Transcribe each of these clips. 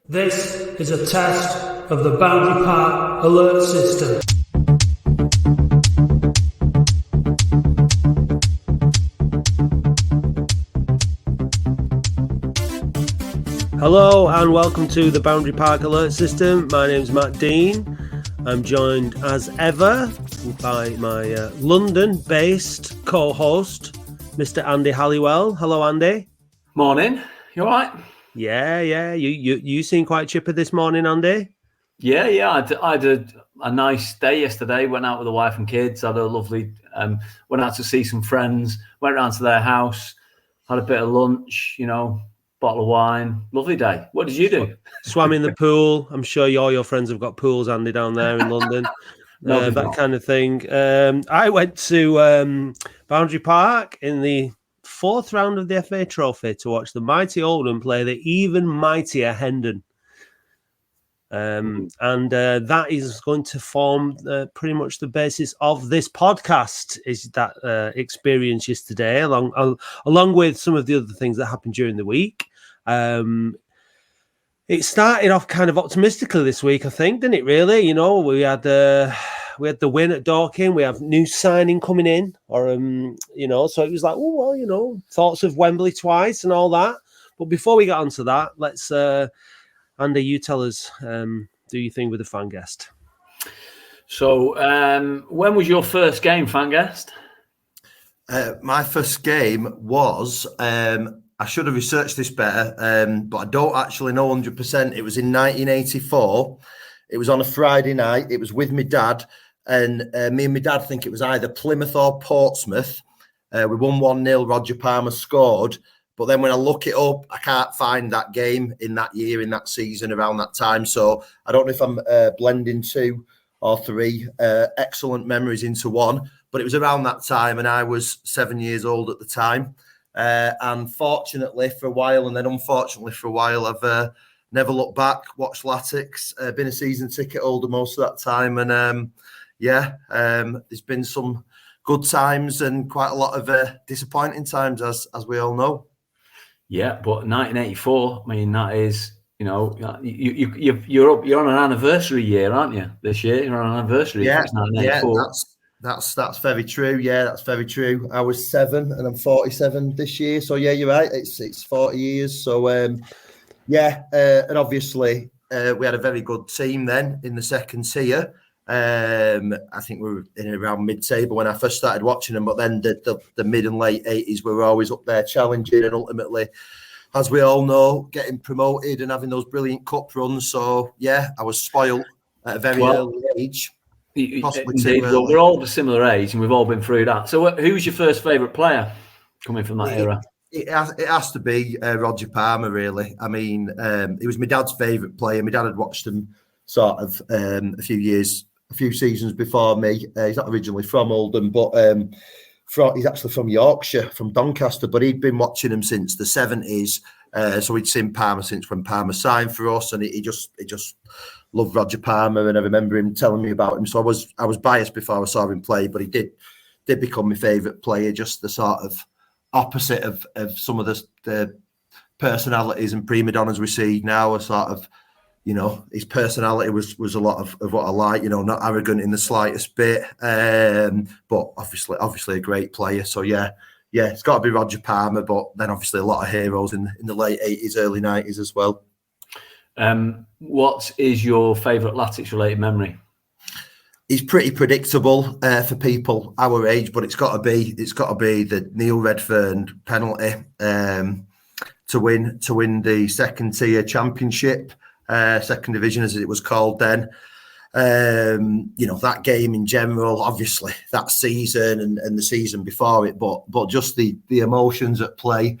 This is a test of the Boundary Park alert system. Hello and welcome to the Boundary Park alert system. My name's Matt Dean. I'm joined as ever by my London-based co-host, Mr. Andy Halliwell. Hello, Andy. Morning. You all right? Yeah. You seem quite chipper this morning, Andy. Yeah. I had a nice day yesterday. Went out with the wife and kids. Had a lovely. Went out to see some friends. Went round to their house. Had a bit of lunch. Bottle of wine. Lovely day. What did you do? Swam in the pool. I'm sure all your friends have got pools, Andy, down there in London. That kind of thing. I went to Boundary Park in the fourth round of the FA Trophy to watch the mighty Oldham play the even mightier Hendon. And that is going to form pretty much the basis of this podcast, is that experience yesterday, along with some of the other things that happened during the week. It started off kind of optimistically this week, I think, didn't it, really? We had the win at Dorking. We have new signing coming in, so it was like, thoughts of Wembley twice and all that. But before we get onto that, let's, Andy, you tell us, do your thing with the fan guest. So, when was your first game, fan guest? My first game was, I should have researched this better, but I don't actually know 100%. It was in 1984. It was on a Friday night. It was with my dad. And me and my dad think it was either Plymouth or Portsmouth. We won 1-0. Roger Palmer scored. But then when I look it up, I can't find that game in that year, in that season, around that time. So I don't know if I'm blending two or three excellent memories into one. But it was around that time, and I was 7 years old at the time. And fortunately for a while, and then unfortunately for a while, I've never looked back, watched Latics, been a season ticket holder most of that time. And there's been some good times and quite a lot of disappointing times, as we all know. Yeah, but 1984, I mean, that is, you're on an anniversary year, aren't you? This year, you're on an anniversary. Yeah, it's 1984. That's very true. Yeah, that's very true. I was 7 and I'm 47 this year. So yeah, you're right. It's 40 years. So and obviously we had a very good team then in the second tier. I think we were in around mid-table when I first started watching them, but then the mid and late 80s we were always up there challenging, and ultimately, as we all know, getting promoted and having those brilliant cup runs. So yeah, I was spoiled at a very early age. Indeed, well, we're all of a similar age and we've all been through that. So who was your first favourite player coming from that era? It has to be Roger Palmer, really. I mean, he was my dad's favourite player. My dad had watched him sort of a few seasons before me. He's not originally from Oldham, but he's actually from Yorkshire, from Doncaster, but he'd been watching him since the 70s. So he'd seen Palmer since when Palmer signed for us, and he just loved Roger Palmer, and I remember him telling me about him. So I was biased before I saw him play, but he did become my favourite player. Just the sort of opposite of some of the personalities and prima donnas we see now. Are sort of, his personality was a lot of what I like. Not arrogant in the slightest bit, but obviously a great player. So yeah, it's got to be Roger Palmer. But then obviously a lot of heroes in the late 80s, early 90s as well. What is your favourite Latics related memory? He's pretty predictable for people our age, but it's got to be the Neil Redfern penalty to win the second tier championship, second division as it was called then. That game in general, obviously that season and the season before it, but just the emotions at play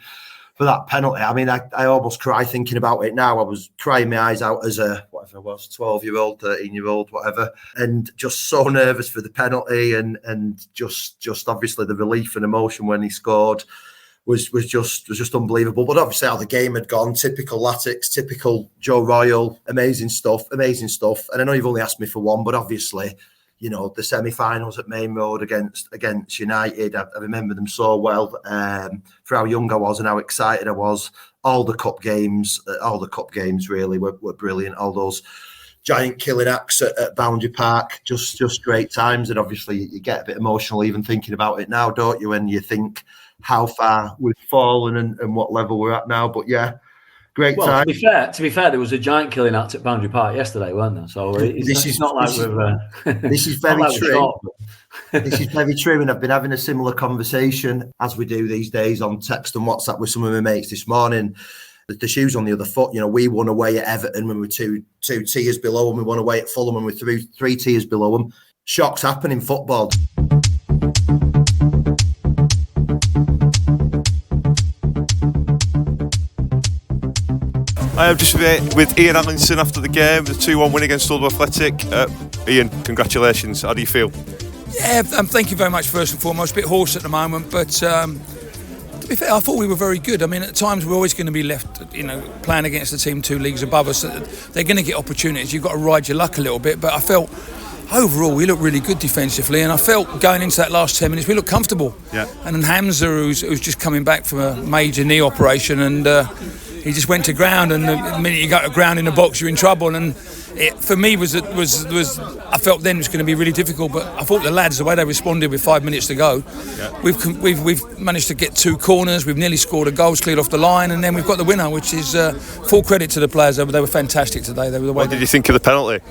for that penalty. I mean, I almost cry thinking about it now. I was crying my eyes out as a, whatever I was, 12-year-old, 13-year-old, whatever, and just so nervous for the penalty and just obviously the relief and emotion when he scored was just unbelievable. But obviously how the game had gone, typical Latics, typical Joe Royal, amazing stuff. And I know you've only asked me for one, but obviously the semi-finals at Main Road against United. I remember them so well for how young I was and how excited I was. All the cup games really were brilliant. All those giant killing acts at Boundary Park, just great times. And obviously you get a bit emotional even thinking about it now, don't you? When you think how far we've fallen and what level we're at now. But yeah, great time. To be fair, there was a giant killing act at Boundary Park yesterday, weren't there? So it's not like we've. This is very true. This is very true, and I've been having a similar conversation as we do these days on text and WhatsApp with some of my mates this morning. The shoes on the other foot. We won away at Everton when we were two tiers below them. We won away at Fulham when we were three tiers below them. Shocks happen in football. I am just with Ian Atkinson after the game, the 2-1 win against Oldham Athletic. Ian, congratulations. How do you feel? Yeah, thank you very much first and foremost. A bit hoarse at the moment, but to be fair, I thought we were very good. I mean, at times we're always going to be left, playing against the team 2 leagues above us. They're going to get opportunities. You've got to ride your luck a little bit, but I felt overall we looked really good defensively, and I felt going into that last 10 minutes we looked comfortable. Yeah. And then Hamza, who's just coming back from a major knee operation, and he just went to ground, and the minute you go to ground in the box, you're in trouble. And it, for me, was I felt then it was going to be really difficult. But I thought the lads, the way they responded with 5 minutes to go, we've managed to get 2 corners. We've nearly scored a goal, cleared off the line, and then we've got the winner, which is full credit to the players. They were fantastic today. What did you think of the penalty?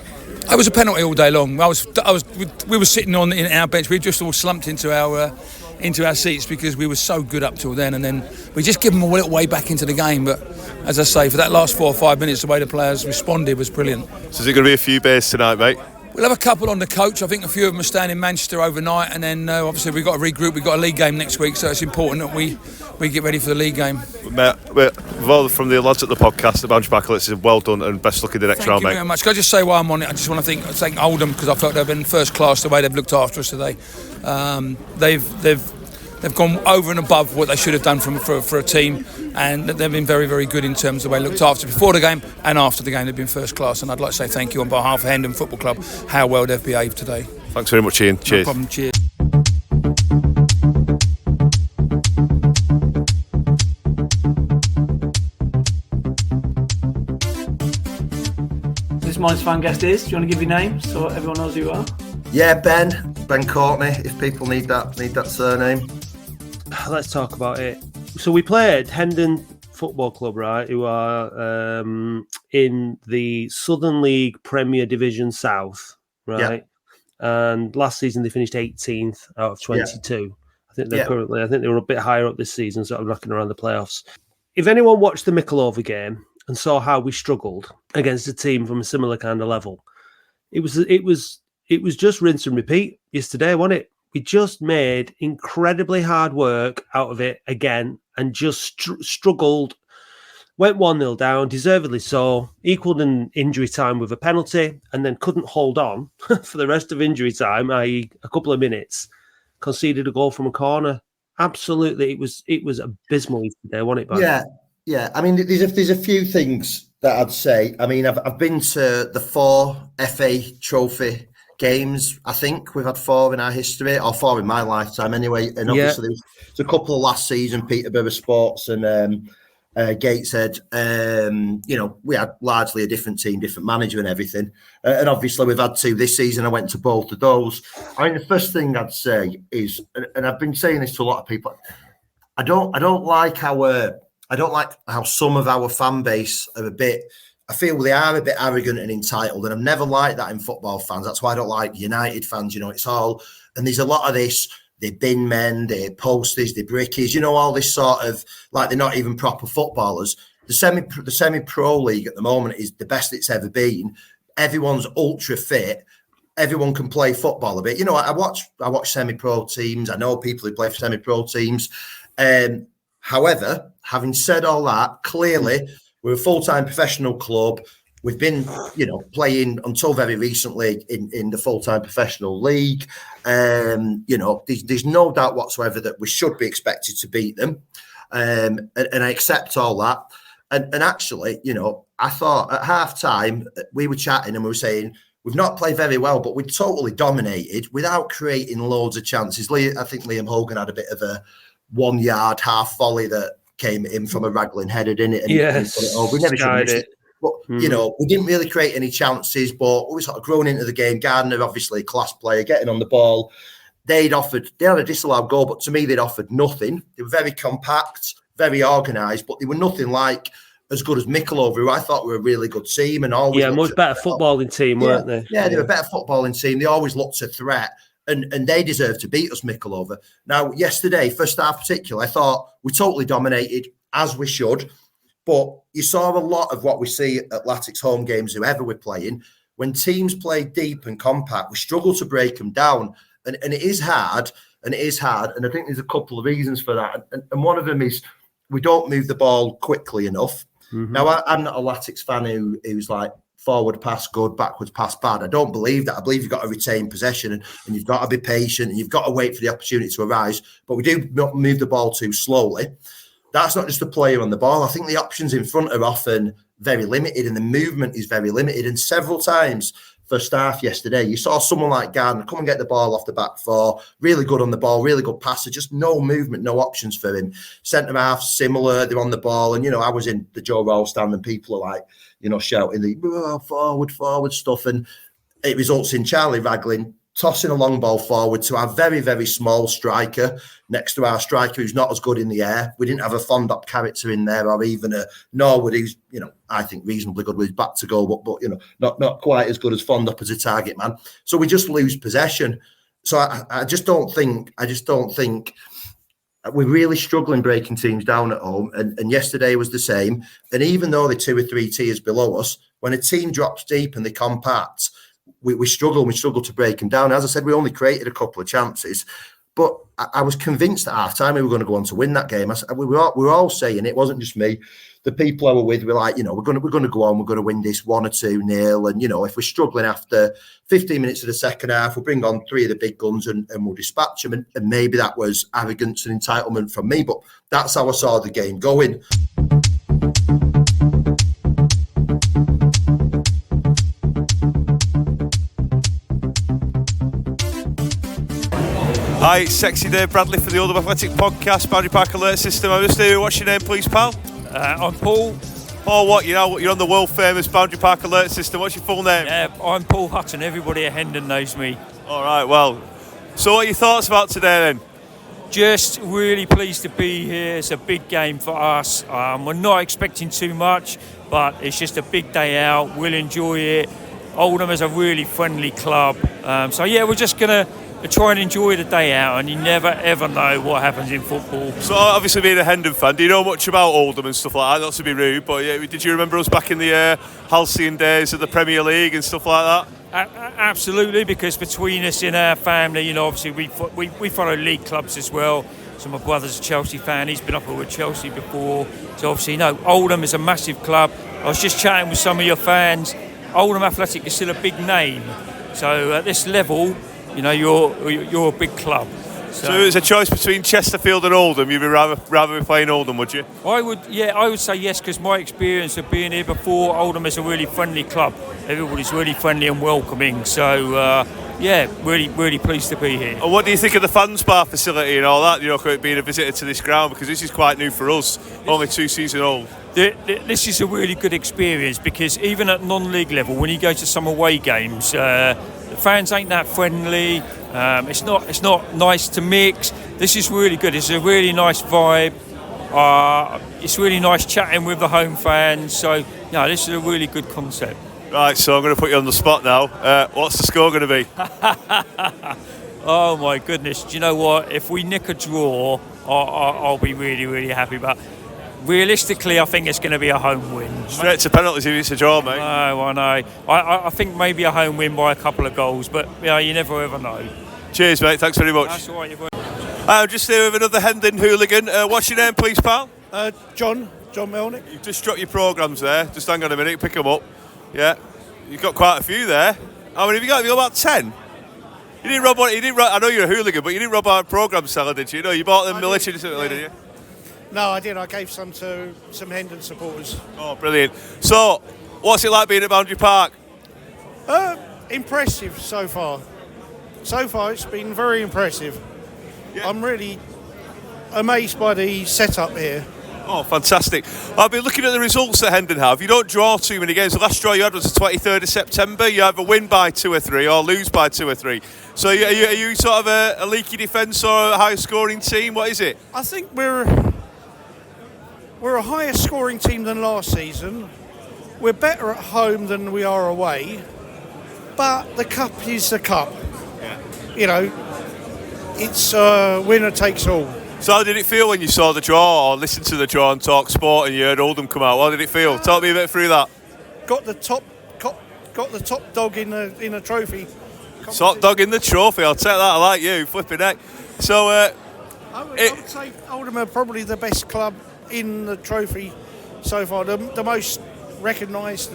It was a penalty all day long. We were sitting in our bench. We just all slumped into our seats because we were so good up till then, and then we just give them a little way back into the game. But as I say, for that last 4 or 5 minutes, the way the players responded was brilliant. So is it going to be a few beers tonight, mate? We'll have a couple on the coach. I think a few of them are staying in Manchester overnight, and then obviously we've got to regroup. We've got a league game next week, so it's important that we get ready for the league game. Mate, from the lads at the podcast, the Boundary Park, it's well done and best luck in the next round, mate. Thank you very much. Can I just say while I'm on it, I just want to thank Oldham, because I felt they've been first class the way they've looked after us today. They've gone over and above what they should have done for a team, and they've been very, very good in terms of the way they looked after before the game and after the game. They've been first class, and I'd like to say thank you on behalf of Hendon Football Club, how well they've behaved today. Thanks very much, Ian. Cheers. No problem. Cheers. This morning's fan guest is. Do you want to give your name so everyone knows who you are? Yeah, Ben Courtney. If people need that surname. Let's talk about it. So we played Hendon Football Club, right? Who are in the Southern League Premier Division South, right? Yeah. And last season they finished 18th out of 22. Yeah. I think they were a bit higher up this season, sort of knocking around the playoffs. If anyone watched the Mickleover game and saw how we struggled against a team from a similar kind of level, it was just rinse and repeat yesterday, wasn't it? We just made incredibly hard work out of it again and just struggled. Went 1-0 down, deservedly so, equalled in injury time with a penalty, and then couldn't hold on for the rest of injury time, i.e. a couple of minutes, conceded a goal from a corner. Absolutely, it was abysmal today, wasn't it, Ben? Yeah. I mean, there's a few things that I'd say. I mean, I've been to the 4 FA Trophy games. I think we've had 4 in our history, or 4 in my lifetime anyway. And obviously there was a couple last season, Peterborough Sports and Gateshead. We had largely a different team, different manager and everything. And obviously we've had 2 this season. I went to both of those. I mean, the first thing I'd say is, and I've been saying this to a lot of people, I don't like how some of our fan base are I feel they are a bit arrogant and entitled, and I've never liked that in football fans. That's why I don't like United fans. It's all, and there's a lot of this, they're bin men, they're posters, they're brickies, all this sort of, like they're not even proper footballers. The semi-pro league at the moment is the best it's ever been. Everyone's ultra fit. Everyone can play football a bit. I watch semi-pro teams. I know people who play for semi-pro teams. However, having said all that, clearly we're a full-time professional club. We've been, playing until very recently in the full-time professional league. There's no doubt whatsoever that we should be expected to beat them. And I accept all that. And actually, I thought at half-time we were chatting and we were saying, We've not played very well, but we totally dominated without creating loads of chances. I think Liam Hogan had a bit of a 1 yard half volley that came in from a Raglan header, didn't it? And yes, he put it over. We never should have missed it. But, you know, we didn't really create any chances, but we sort of grown into the game. Gardner, obviously a class player, getting on the ball. They had a disallowed goal, but to me, they'd offered nothing. They were very compact, very organised, but they were nothing like as good as Mickleover, who I thought were a really good team and always much better footballing team, weren't they? Yeah, they were a better footballing team. They always looked a threat, and they deserved to beat us, Mickleover. Now, yesterday, first half particular, I thought we totally dominated, as we should, but you saw a lot of what we see at Latics home games, whoever we're playing. When teams play deep and compact, we struggle to break them down, and it is hard, and I think there's a couple of reasons for that, and one of them is we don't move the ball quickly enough. Now, I'm not a Latics fan who's like forward pass good, backwards pass bad. I don't believe that. I believe you've got to retain possession and you've got to be patient and you've got to wait for the opportunity to arise. But we do not move the ball too slowly. That's not just the player on the ball. I think the options in front are often very limited and the movement is very limited. And several times, first half yesterday, you saw someone like Gardner come and get the ball off the back four, really good on the ball, really good passer, just no movement, no options for him. Centre half, similar, they're on the ball. And, you know, I was in the Joe Roll stand and people are like, you know, shouting the forward stuff. And it results in Charlie Raglan tossing a long ball forward to our very, very small striker next to our striker who's not as good in the air. We didn't have a Fondop character in there or even a Norwood who's, you know, I think reasonably good with his back to goal, but you know, not quite as good as Fondop as a target man. So we just lose possession. So I just don't think we're really struggling breaking teams down at home. And yesterday was the same. And even though they're 2 or 3 tiers below us, when a team drops deep and they compact, we struggle to break them down. As I said, we only created a couple of chances, but I was convinced at half time we were going to go on to win that game. We were all saying, it wasn't just me, the people I were with were like, you know, we're going to go on, we're going to win this 1 or 2-0. And, you know, if we're struggling after 15 minutes of the second half, we'll bring on 3 of the big guns and we'll dispatch them. And maybe that was arrogance and entitlement from me, but that's how I saw the game going. Hi, it's Sexy Dave Bradley for the Oldham Athletic Podcast, Boundary Park Alert System. I'm just here. What's your name, please, pal? I'm Paul. Paul, what? You're on the world famous Boundary Park Alert System. What's your full name? Yeah, I'm Paul Hutton. Everybody at Hendon knows me. All right, well, so what are your thoughts about today then? Just really pleased to be here. It's a big game for us. We're not expecting too much, but it's just a big day out. We'll enjoy it. Oldham is a really friendly club. So yeah, we're just going to try and enjoy the day out, and you never ever know what happens in football. So obviously being a Hendon fan, do you know much about Oldham and stuff like that? Not to be rude, but yeah, did you remember us back in the halcyon days of the Premier League and stuff like that? Absolutely, because between us in our family, you know, obviously we follow league clubs as well. So my brother's a Chelsea fan, he's been up with Chelsea before. So obviously, no, Oldham is a massive club. I was just chatting with some of your fans. Oldham Athletic is still a big name. So at this level, you know, you're a big club. So it was a choice between Chesterfield and Oldham. You'd rather be playing Oldham, would you? I would say yes, because my experience of being here before, Oldham is a really friendly club. Everybody's really friendly and welcoming. So yeah, really pleased to be here. And what do you think of the fans bar facility and all that? You know, being a visitor to this ground, because this is quite new for us, only 2 seasons old. This is a really good experience, because even at non-league level, when you go to some away games, the fans ain't that friendly. It's not nice to mix. This is really good. It's a really nice vibe. It's really nice chatting with the home fans. So, no, this is a really good concept. Right, so I'm going to put you on the spot now. What's the score going to be? Oh my goodness! Do you know what? If we nick a draw, I'll be really happy. But realistically, I think it's going to be a home win. Straight to penalties if it's a draw, mate. No, I know. I think maybe a home win by a couple of goals, but you never ever know. Cheers, mate. Thanks very much. That's all right. I'm just here with another Hendon hooligan. What's your name, please, pal? John Melnick. You've just dropped your programmes there. Just hang on a minute, pick them up. Yeah, you've got quite a few there. How many have you got? Have you got about 10? You didn't rob one. You didn't. I know you're a hooligan, but you didn't rob our programme seller, did you? No, you bought them military, didn't you? No, I did. I gave some to some Hendon supporters. Oh, brilliant. So, what's it like being at Boundary Park? Impressive so far. So far, it's been very impressive. Yeah. I'm really amazed by the setup here. Oh, fantastic. I've been looking at the results that Hendon have. You don't draw too many games. The last draw you had was the 23rd of September. You either win by 2 or 3 or lose by 2 or 3. So are you sort of a leaky defence or a high scoring team? What is it? I think we're a higher scoring team than last season. We're better at home than we are away. But the cup is the cup. Yeah. You know, it's winner takes all. So how did it feel when you saw the draw or listened to the draw on Talk Sport and you heard Oldham come out? What did it feel? Talk me a bit through that. Got the top dog in a trophy. Top dog in the trophy. I'll take that. I like you. Flipping heck. So I would say Oldham are probably the best club in the trophy so far. The most recognised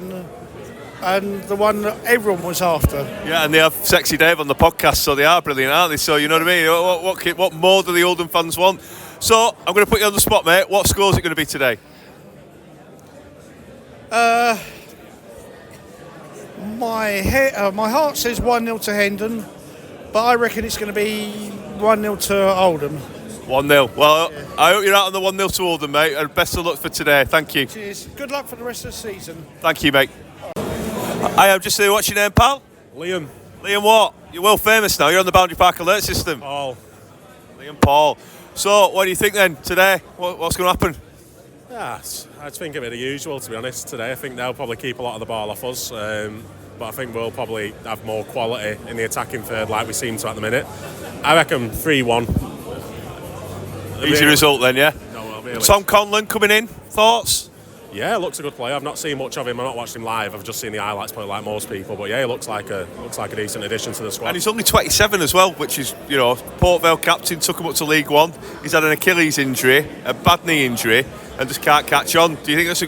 and the one that everyone was after. yeah, and they have Sexy Dave on the podcast, so they are brilliant, aren't they? So you know what I mean. What more do the Oldham fans want? So I'm going to put you on the spot, mate. What score is it going to be today? My heart says 1-0 to Hendon, but I reckon it's going to be 1-0 to Oldham. 1-0. Well, yeah. I hope you're out on the 1-0 to Oldham, mate. And best of luck for today. Thank you. Cheers. Good luck for the rest of the season. Thank you, mate. I am just here. What's your name, pal? Liam. Liam what? You're world famous now. You're on the Boundary Park alert system. Paul. Liam Paul. So, what do you think then today? What's going to happen? Yeah, I think a bit of the usual, to be honest, today. I think they'll probably keep a lot of the ball off us. But I think we'll probably have more quality in the attacking third like we seem to at the minute. I reckon 3-1. Easy result then, yeah? No, really. Tom Conlon coming in. Thoughts? Yeah, looks a good player. I've not seen much of him. I've not watched him live. I've just seen the highlights, probably like most people. But yeah, he looks like a decent addition to the squad. And he's only 27 as well, which is, you know, Port Vale captain, took him up to League One. He's had an Achilles injury, a bad knee injury, and just can't catch on. Do you think that's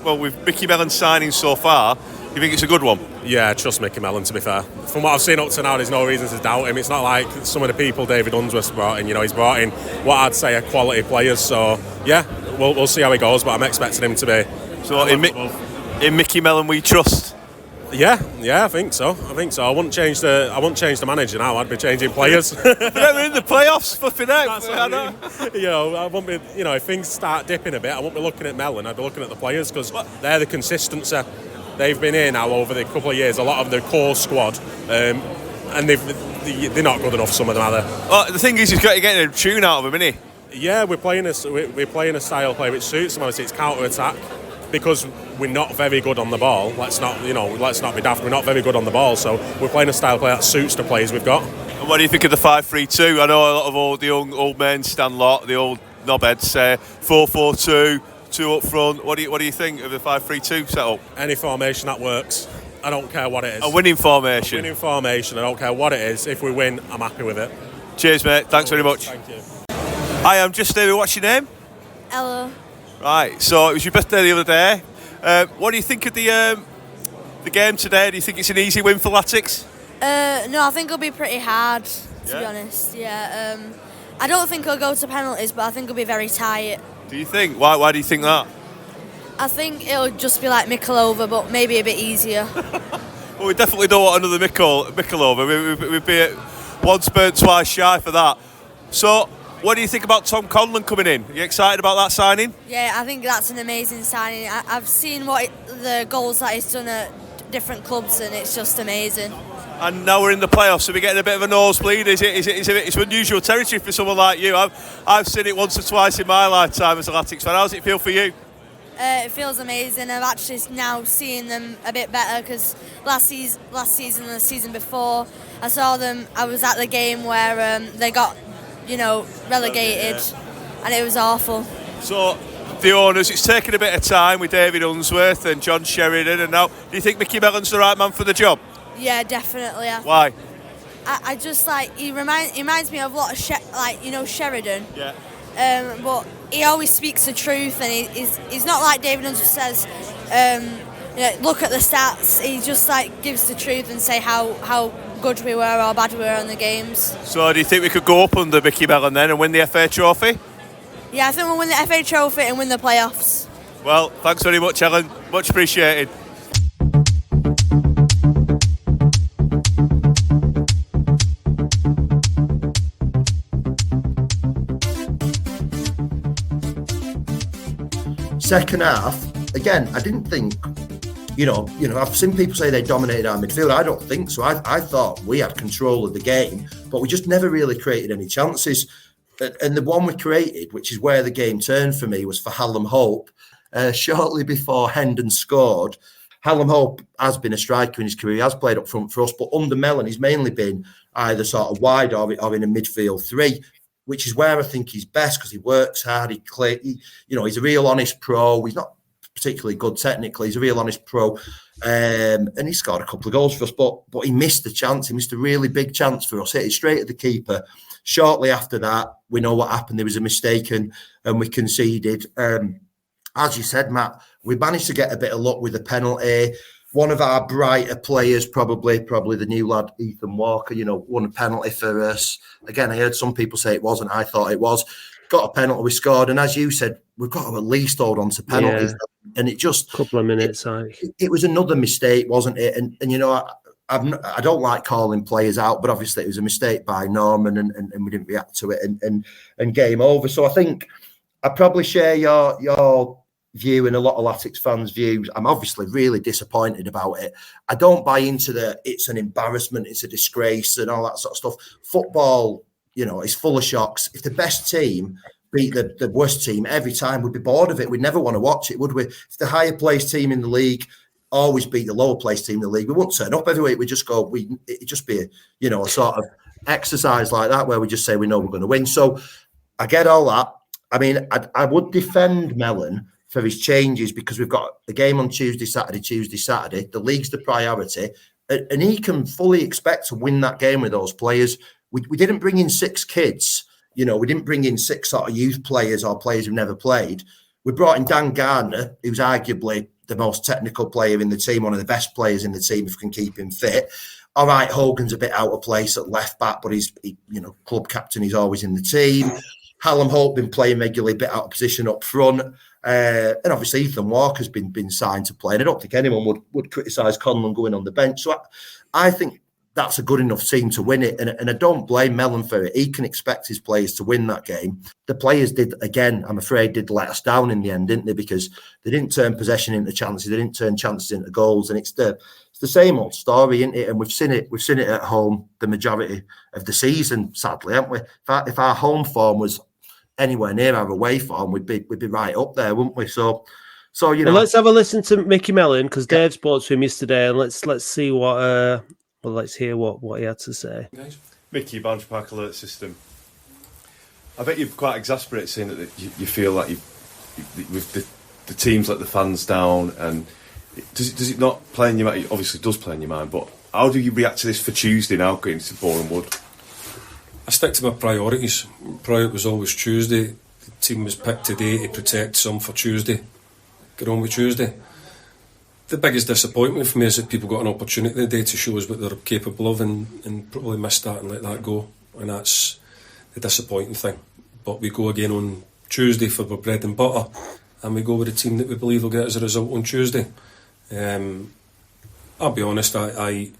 well, with Micky Mellon signing so far, do you think it's a good one? Yeah, I trust Micky Mellon, to be fair. From what I've seen up to now, there's no reason to doubt him. It's not like some of the people David Unsworth brought in. You know, he's brought in what I'd say are quality players. So yeah, we'll see how he goes. But I'm expecting him to be. So in Micky Mellon we trust. Yeah, I think so. I wouldn't change the manager now. I'd be changing players. But we're in the playoffs, flipping out. You know, I won't be. You know, if things start dipping a bit, I won't be looking at Mellon. I'd be looking at the players because they're the consistency. They've been here now over the couple of years. A lot of the core squad, and they're not good enough. Some of them are. Well, the thing is, you're getting a tune out of them, isn't he? Yeah, we're playing a style of play which suits them. Obviously, it's counter attack. Because we're not very good on the ball, let's not be daft. We're not very good on the ball, so we're playing a style of play that suits the players we've got. And what do you think of the 5-3-2? I know a lot of the old men, Stan Lott, the old knobheads say 4-4-2, 2 up front. What do you think of the 5-3-2 setup? Any formation that works. I don't care what it is. A winning formation. I don't care what it is. If we win, I'm happy with it. Cheers, mate. Thanks very much. Thank you. Hi, I'm just here. What's your name? Ella. Right, so it was your birthday the other day. What do you think of the game today? Do you think it's an easy win for Latics? No, I think it'll be pretty hard, to be honest. Yeah. I don't think it'll go to penalties, but I think it'll be very tight. Do you think? Why do you think that? I think it'll just be like Mickle over, but maybe a bit easier. Well, we definitely don't want another Mickle over. We'd be once burnt, twice shy for that. So, what do you think about Tom Conlon coming in? Are you excited about that signing? Yeah, I think that's an amazing signing. I've seen the goals that he's done at different clubs, and it's just amazing. And now we're in the playoffs, so we're getting a bit of a nosebleed. It's unusual territory for someone like you. I've seen it once or twice in my lifetime as a Latics fan. How does it feel for you? It feels amazing. I've actually now seen them a bit better because last season and the season before, I saw them. I was at the game where they got, relegated, and it was awful. So the owners, it's taken a bit of time with David Unsworth and John Sheridan, and now do you think Micky Mellon's the right man for the job? Yeah, definitely. Why? I just he reminds me of a lot of Sheridan. Yeah. But he always speaks the truth, and he's not like David Unsworth says. Look at the stats. He just gives the truth and say how good we were or bad we were in the games. So do you think we could go up under Micky Mellon then and win the FA Trophy? Yeah, I think we'll win the FA Trophy and win the playoffs. Well, thanks very much, Ellen. Much appreciated. Second half, again, I didn't think, I've seen people say they dominated our midfield. I don't think so. I thought we had control of the game, but we just never really created any chances. And the one we created, which is where the game turned for me, was for Hallam Hope. Shortly before Hendon scored, Hallam Hope has been a striker in his career. He has played up front for us, but under Mellon, he's mainly been either sort of wide or in a midfield three, which is where I think he's best because he works hard. He's a real honest pro. He's not particularly good technically. He's a real honest pro, and he scored a couple of goals for us. But he missed the chance. He missed a really big chance for us. Hit it straight at the keeper. Shortly after that, we know what happened. There was a mistake, and we conceded. As you said, Matt, we managed to get a bit of luck with the penalty. One of our brighter players, probably the new lad, Ethan Walker, won a penalty for us. Again, I heard some people say it wasn't. I thought it was. Got a penalty, we scored. And as you said, we've got to at least hold on to penalties. Yeah. And it just... a couple of minutes. It was another mistake, wasn't it? And I don't like calling players out, but obviously it was a mistake by Norman and we didn't react to it and game over. So I think I probably share your view and a lot of Latics fans' views. I'm obviously really disappointed about it. I don't buy into it's an embarrassment, it's a disgrace and all that sort of stuff. Football, is full of shocks. If the best team beat the worst team every time, we'd be bored of it. We'd never want to watch it, would we? If the higher placed team in the league always beat the lower placed team in the league, we wouldn't turn up every week. We'd just go, it'd just be a sort of exercise like that where we just say we know we're going to win. So I get all that. I mean, I would defend Mellon for his changes because we've got the game on Tuesday, Saturday. The league's the priority, and he can fully expect to win that game with those players. We didn't bring in 6 kids, we didn't bring in 6 sort of youth players or players who've never played. We brought in Dan Gardner, who's arguably the most technical player in the team, one of the best players in the team if we can keep him fit. All right, Hogan's a bit out of place at left back, but he's club captain. He's always in the team. Hallam Hope been playing regularly, a bit out of position up front. And obviously Ethan Walker's been signed to play. And I don't think anyone would criticise Conlon going on the bench. So I think that's a good enough team to win it. And I don't blame Mellon for it. He can expect his players to win that game. The players did let us down in the end, didn't they? Because they didn't turn possession into chances. They didn't turn chances into goals. And it's the same old story, isn't it? And we've seen it at home the majority of the season, sadly, haven't we? If our home form was anywhere near our away form, we'd be right up there, wouldn't we? So well, let's have a listen to Micky Mellon because Dave spoke to him yesterday, and let's see what let's hear what he had to say. Micky, Boundary Park alert system. I bet you're quite exasperated saying that you feel like with the teams let the fans down, and does it not play in your mind? It obviously does play in your mind, but how do you react to this for Tuesday now going to Boreham Wood? I stick to my priorities. Priority was always Tuesday. The team was picked today to protect some for Tuesday. Get on with Tuesday. The biggest disappointment for me is that people got an opportunity today to show us what they're capable of and probably missed that and let that go. And that's the disappointing thing. But we go again on Tuesday for our bread and butter, and we go with a team that we believe will get us a result on Tuesday. I'll be honest, I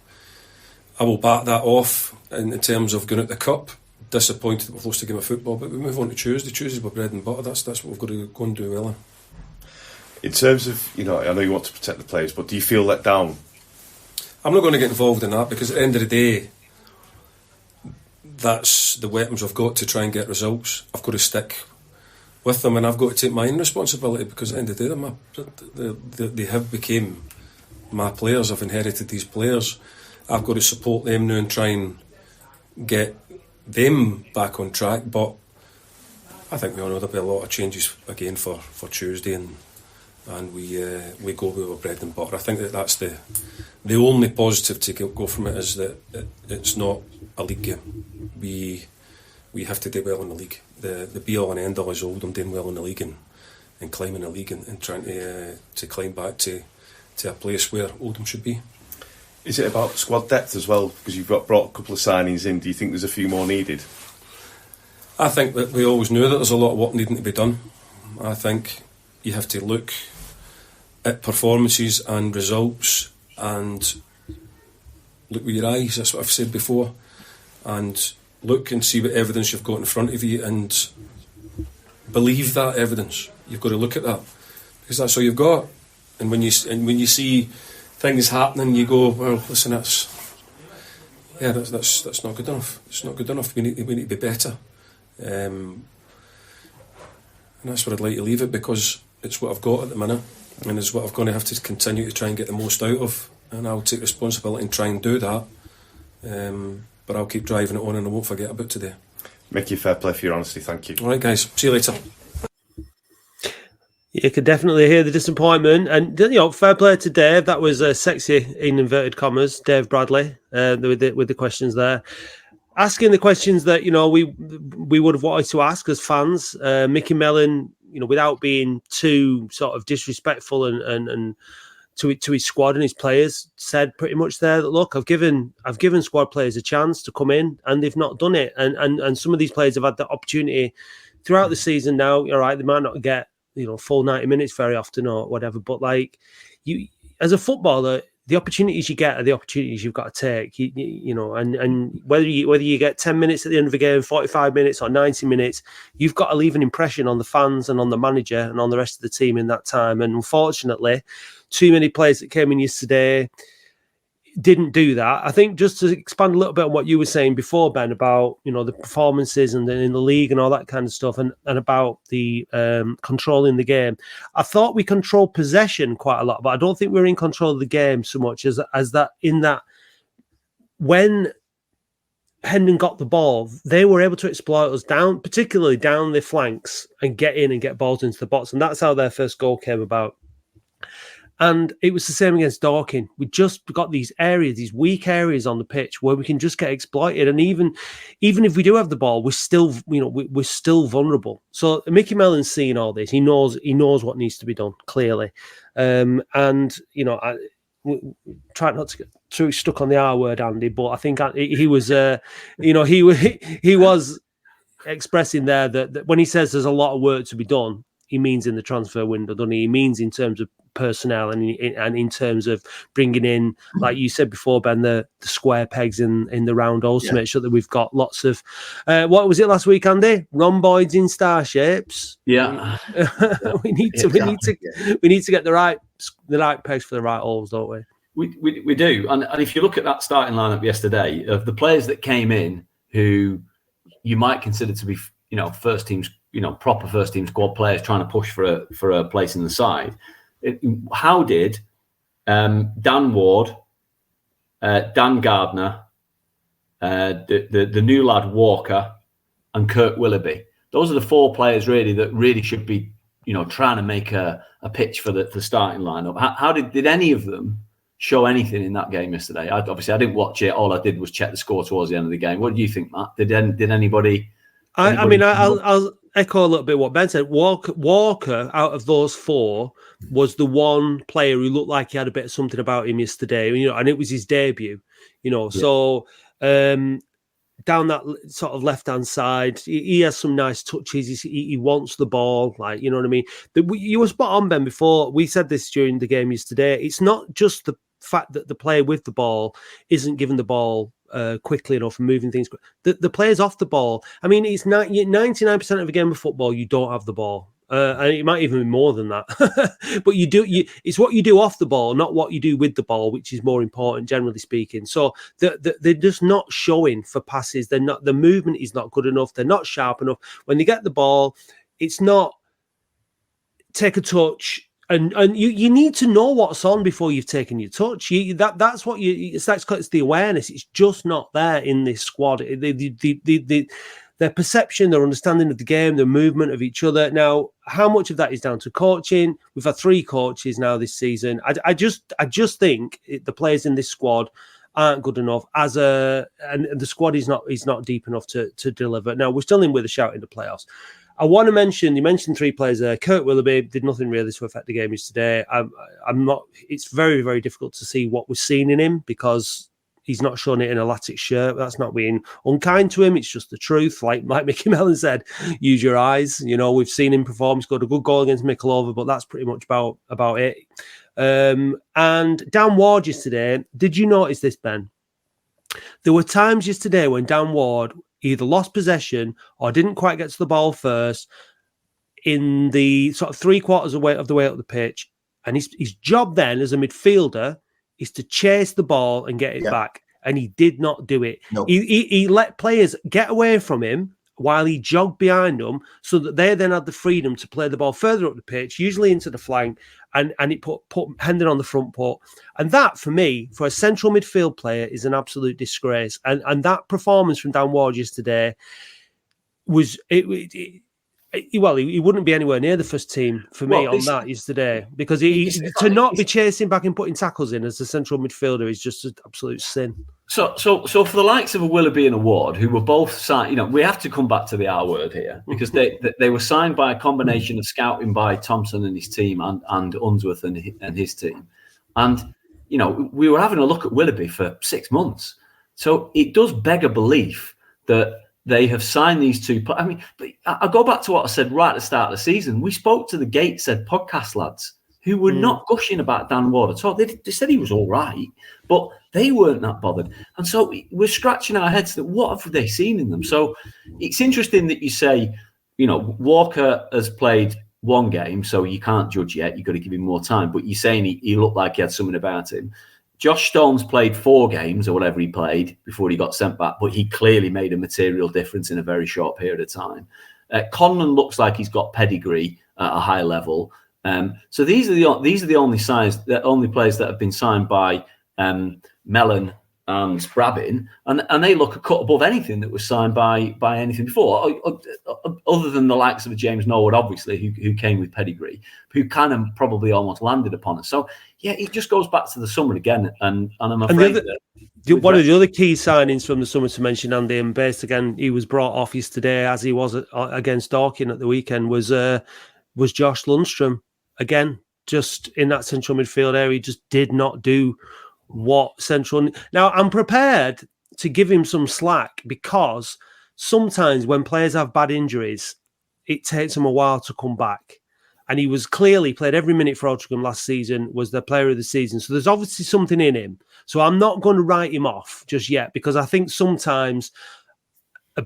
will back that off in terms of going at the cup. Disappointed that we've lost a game of football, but we move on to Tuesday. Tuesday's our bread and butter. That's what we've got to go and do well in. In terms of, I know you want to protect the players, but do you feel let down? I'm not going to get involved in that because at the end of the day, that's the weapons I've got to try and get results. I've got to stick with them, and I've got to take my own responsibility because at the end of the day, they have become my players. I've inherited these players. I've got to support them now and try and get them back on track. But I think we all know there'll be a lot of changes again for Tuesday, and we go with our bread and butter. I think that's the only positive to go from it is that it's not a league game. We have to do well in the league. The be all and end all is Oldham doing well in the league and climbing the league and trying to climb back to a place where Oldham should be. Is it about squad depth as well? Because you've brought a couple of signings in. Do you think there's a few more needed? I think that we always knew that there's a lot of work needing to be done. I think you have to look at performances and results and look with your eyes. That's what I've said before. And look and see what evidence you've got in front of you and believe that evidence. You've got to look at that. because that's all you've got. And when you see things happening, you go, well, listen, that's not good enough. It's not good enough. We need to be better. And that's where I'd like to leave it, because it's what I've got at the minute, and it's what I'm going to have to continue to try and get the most out of. And I'll take responsibility and try and do that. But I'll keep driving it on, and I won't forget about today. Micky, fair play for your honesty. Thank you. All right, guys. See you later. You could definitely hear the disappointment, and fair play to Dave. That was sexy in inverted commas, Dave Bradley, with the questions there, asking the questions that we would have wanted to ask as fans. Micky Mellon, without being too sort of disrespectful and to his squad and his players, said pretty much there that, look, I've given squad players a chance to come in, and they've not done it. And some of these players have had the opportunity throughout the season now. All right, they might not get full 90 minutes very often or whatever, but like you as a footballer, the opportunities you get are the opportunities you've got to take. And whether you get 10 minutes at the end of the game, 45 minutes or 90 minutes, you've got to leave an impression on the fans and on the manager and on the rest of the team in that time. And unfortunately, too many players that came in yesterday didn't do that. I think, just to expand a little bit on what you were saying before, Ben, about the performances and in the league and all that kind of stuff, and about the controlling the game. I thought we controlled possession quite a lot, but I don't think we're in control of the game so much as that. In that, when Hendon got the ball, they were able to exploit us down, particularly down the flanks, and get in and get balls into the box, and that's how their first goal came about. And it was the same against Dorking. We just got these areas, these weak areas on the pitch where we can just get exploited. And even if we do have the ball, we're still, we're still vulnerable. So Micky Mellon's seeing all this. He knows what needs to be done, clearly. I try not to get too stuck on the R word, Andy, but I think he was, he was expressing there that when he says there's a lot of work to be done, he means in the transfer window, doesn't he? He means in terms of personnel and in terms of bringing in, like you said before, Ben, the square pegs in the round holes to make sure that we've got lots of what was it last week, Andy? Rhomboids in star shapes. Yeah, we need to get the right pegs for the right holes, don't we? We do. And if you look at that starting lineup yesterday, of the players that came in who you might consider to be first teams, proper first team squad players trying to push for a place in the side. How did Dan Ward, Dan Gardner, the new lad Walker, and Kurt Willoughby? Those are the four players really that really should be, trying to make a pitch for the starting lineup. How did any of them show anything in that game yesterday? I didn't watch it. All I did was check the score towards the end of the game. What do you think, Matt? Did anybody? I'll echo a little bit what Ben said. Walker, out of those four, was the one player who looked like he had a bit of something about him yesterday, and it was his debut, So down that sort of left-hand side, he has some nice touches. He wants the ball, like, you know what I mean? You were spot on, Ben, before. We said this during the game yesterday. It's not just the fact that the player with the ball isn't given the ball quickly enough and moving things. The players off the ball. I mean, it's 99% of a game of football, you don't have the ball. And it might even be more than that. But it's what you do off the ball, not what you do with the ball, which is more important, generally speaking. So they're just not showing for passes. The movement is not good enough. They're not sharp enough. When they get the ball, it's not take a touch. And you need to know what's on before you've taken your touch. That's the awareness. It's just not there in this squad. Their perception, their understanding of the game, the movement of each other. Now, how much of that is down to coaching? We've had 3 coaches now this season. I just think the players in this squad aren't good enough and the squad is not deep enough to deliver. Now, we're still in with a shout in the playoffs. I want to mention, you mentioned 3 players there. Kurt Willoughby did nothing really to affect the game yesterday. It's very, very difficult to see what we're seeing in him because he's not showing it in a Latics shirt. That's not being unkind to him. It's just the truth. Like Micky Mellon said, use your eyes. We've seen him perform. He's got a good goal against Micklova, but that's pretty much about it. And Dan Ward yesterday, did you notice this, Ben? There were times yesterday when Dan Ward either lost possession or didn't quite get to the ball first. in the sort of 3/4 of the way up the pitch, and his job then as a midfielder is to chase the ball and get it back, and he did not do it. No. He let players get away from him while he jogged behind them, so that they then had the freedom to play the ball further up the pitch, usually into the flank, and it put Hendon on the front foot. And that, for me, for a central midfield player, is an absolute disgrace. And that performance from Dan Ward yesterday was he wouldn't be anywhere near the first team for me on that yesterday, because to not be chasing back and putting tackles in as a central midfielder is just an absolute sin. So for the likes of a Willoughby and a Ward, who were both signed, we have to come back to the R word here, because they were signed by a combination of scouting by Thompson and his team and Unsworth and his team. And, we were having a look at Willoughby for 6 months. So it does beg a belief that they have signed these two. I mean, but I go back to what I said right at the start of the season. We spoke to the Gateshead podcast lads who were not gushing about Dan Ward at all. They said he was all right, but they weren't that bothered. And so we're scratching our heads that what have they seen in them? So it's interesting that you say, Walker has played one game, so you can't judge yet. You've got to give him more time. But you're saying he looked like he had something about him. Josh Stone's played 4 games or whatever he played before he got sent back, but he clearly made a material difference in a very short period of time. Conlon looks like he's got pedigree at a high level. So these are the only players that have been signed by Mellon and Brabin, and they look a cut above anything that was signed by anything before, other than the likes of a James Norwood, obviously, who came with pedigree, who kind of probably almost landed upon us. So yeah, it just goes back to the summer again, and I'm afraid one of the other key signings from the summer to mention, Andy, and based again, he was brought off yesterday as he was against Dorking at the weekend, was Josh Lundstrom. Again, just in that central midfield area, he just did not do what central. Now, I'm prepared to give him some slack, because sometimes when players have bad injuries, it takes them a while to come back. And he was clearly played every minute for Oldham last season, was the player of the season. So there's obviously something in him. So I'm not going to write him off just yet, because I think sometimes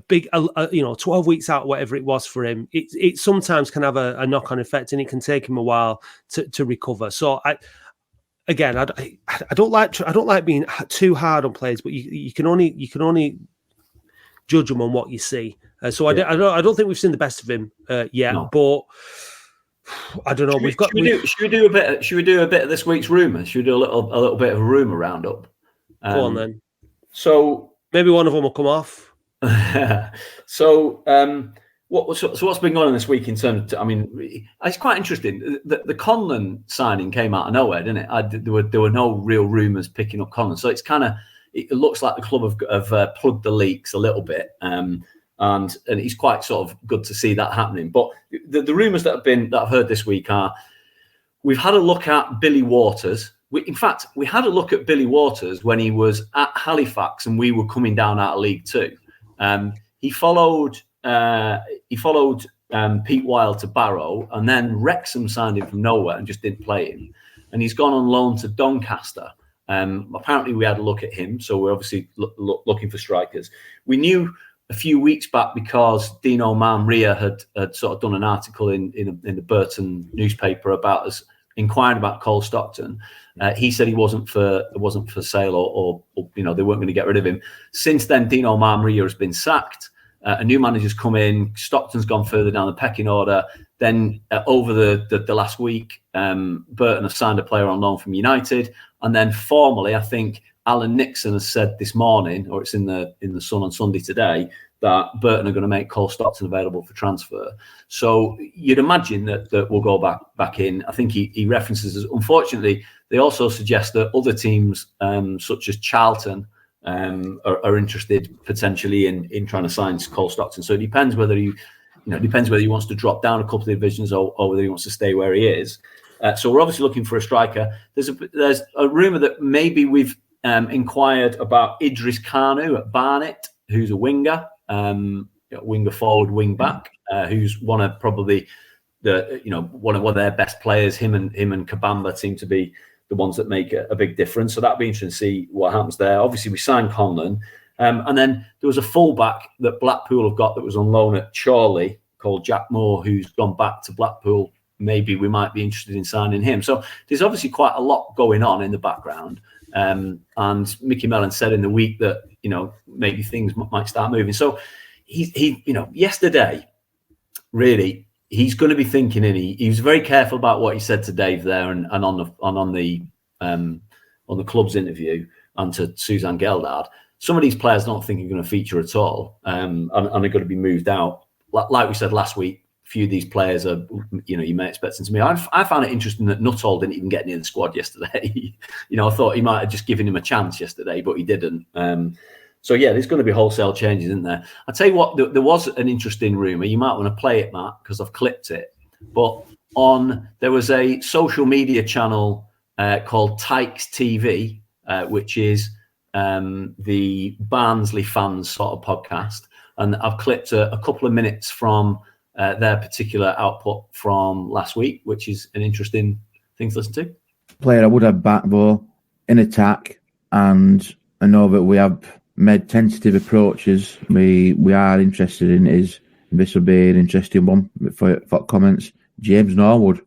12 weeks out, whatever it was for him, it sometimes can have a knock-on effect, and it can take him a while to recover. So I don't like being too hard on players, but you can only judge them on what you see. I don't think we've seen the best of him yet, but I don't know. Should we do a bit of this week's rumours? Should we do a little bit of a rumour roundup? Go on then. So maybe one of them will come off. So what's been going on this week in terms of, it's quite interesting. The Conlon signing came out of nowhere, didn't it? There were no real rumours picking up Conlon, so it looks like the club have plugged the leaks a little bit, and it's quite sort of good to see that happening. But the rumours that I've heard this week are, we've had a look at Billy Waters. In fact, we had a look at Billy Waters when he was at Halifax and we were coming down out of League Two. He followed Pete Wild to Barrow, and then Wrexham signed him from nowhere and just didn't play him. And he's gone on loan to Doncaster. Apparently, we had a look at him, so we're obviously looking for strikers. We knew a few weeks back, because Dino Manria had sort of done an article in the Burton newspaper about us inquiring about Cole Stockton. He said he wasn't for sale, or they weren't going to get rid of him. Since then, Dino Manria has been sacked. A new manager's come in. Stockton's gone further down the pecking order. Then over the last week, Burton have signed a player on loan from United, and then formally, I think Alan Nixon has said this morning, or it's in the Sun on Sunday today, that Burton are going to make Cole Stockton available for transfer. So you'd imagine that we'll go back in. I think he references, unfortunately, they also suggest that other teams, such as Charlton, are interested potentially in trying to sign Cole Stockton. So it depends whether he wants to drop down a couple of divisions or whether he wants to stay where he is. So we're obviously looking for a striker. There's a rumour that maybe we've inquired about Idris Kanu at Barnet, who's a winger, winger forward, wing back, who's one of probably one of their best players. Him and Kabamba seem to be the ones that make a big difference. So that'd be interesting to see what happens there. Obviously, we signed Conlon, and then there was a fullback that Blackpool have got that was on loan at Chorley called Jack Moore, who's gone back to Blackpool. Maybe we might be interested in signing him. So there's obviously quite a lot going on in the background. And Micky Mellon said in the week that, maybe things might start moving. So he yesterday, really, he's going to be thinking, and he was very careful about what he said to Dave there and on the club's interview and to Suzanne Geldard. Some of these players don't think are going to feature at all, and are going to be moved out. Like we said last week, a few of these players are, you may expect them to me. I found it interesting that Nuttall didn't even get near the squad yesterday. I thought he might have just given him a chance yesterday, but he didn't. So yeah, there's going to be wholesale changes, isn't there? I'll tell you what, there was an interesting rumour. You might want to play it, Matt, because I've clipped it. But there was a social media channel called Tykes TV, which is the Barnsley fans sort of podcast. And I've clipped a couple of minutes from their particular output from last week, which is an interesting thing to listen to. Player I would have back, though, in attack, and I know that we have made tentative approaches. We are interested in is this will be an interesting one for comments. James Norwood.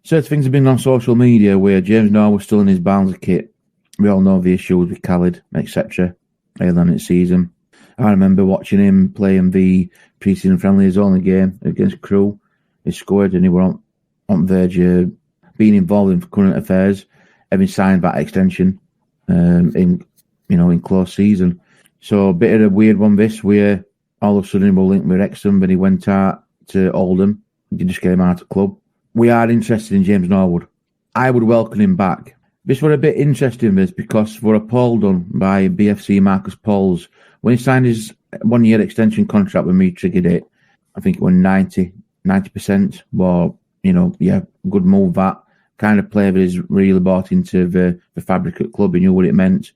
Certain things have been on social media where James Norwood still in his Barnsley kit. We all know the issues with Khaled, etc. early on in the season. I remember watching him playing the pre-season friendly, his only game against Crewe. He scored and he were on verge of being involved in current affairs, having signed that extension in close season. So a bit of a weird one this, where all of a sudden we'll link with Wrexham, but he went out to Oldham. He just came out of club. We are interested in James Norwood. I would welcome him back. This was a bit interesting, this, because for a poll done by BFC Marcus Pauls, when he signed his 1 year extension contract when we triggered it, I think it was 90% were, good move, that kind of player that is really bought into the fabric at club. He knew what it meant.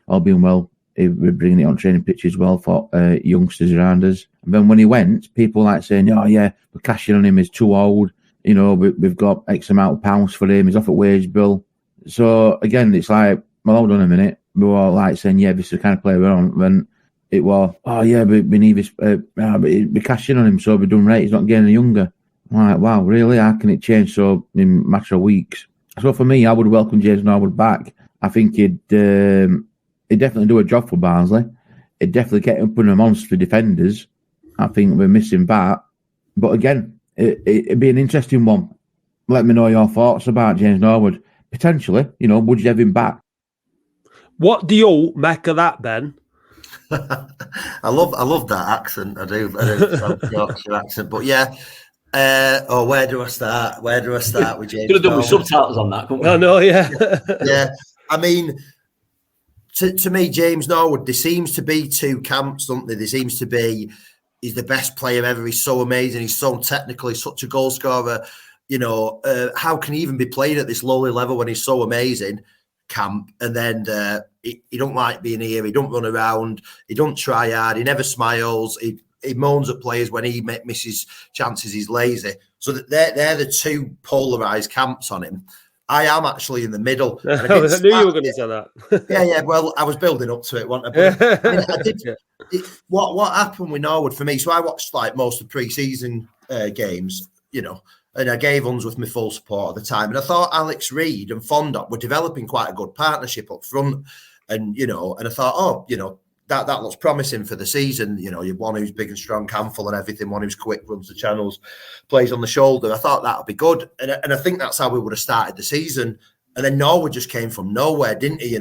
All being well, we're bringing it on training pitch as well for youngsters around us. And then when he went, people like saying, oh yeah, we're cashing on him, he's too old. We've got X amount of pounds for him, he's off at wage bill. So again, it's like, well, hold on a minute. We were like saying, yeah, this is the kind of player we're on. When it was, oh yeah, we need this, we're cashing on him, so we're doing right. He's not getting any younger. I'm like, wow, really? How can it change so in a matter of weeks? So for me, I would welcome James Norwood back. I think he'd definitely do a job for Barnsley. He'd definitely get up in amongst the defenders. I think we're missing that. But again, it'd be an interesting one. Let me know your thoughts about James Norwood. Potentially, would you have him back? What do you make of that, Ben? I love that accent. I do. Yorkshire accent. But yeah. Where do I start? With James? Could have done with subtitles on that, couldn't we? I know, yeah. Yeah. I mean, to me, James Norwood, there seems to be two camps, don't there? There seems to be, he's the best player ever. He's so amazing. He's so technical. He's such a goal scorer. How can he even be played at this lowly level when he's so amazing? Camp, and then he don't like being here. He don't run around. He don't try hard. He never smiles. He moans at players when he misses chances. He's lazy. So they're the two polarised camps on him. I am actually in the middle. I knew you were going to say that. Yeah. Well, I was building up to it, wasn't I? But, I did. What happened with Norwood for me? So I watched most of the pre-season games, and I gave Unsworth my full support at the time. And I thought Alex Reid and Fondop were developing quite a good partnership up front. And, and I thought, that looks promising for the season. You're one who's big and strong, handful and everything, one who's quick, runs the channels, plays on the shoulder. I thought that would be good. And I think that's how we would have started the season. And then Norwood just came from nowhere, didn't he?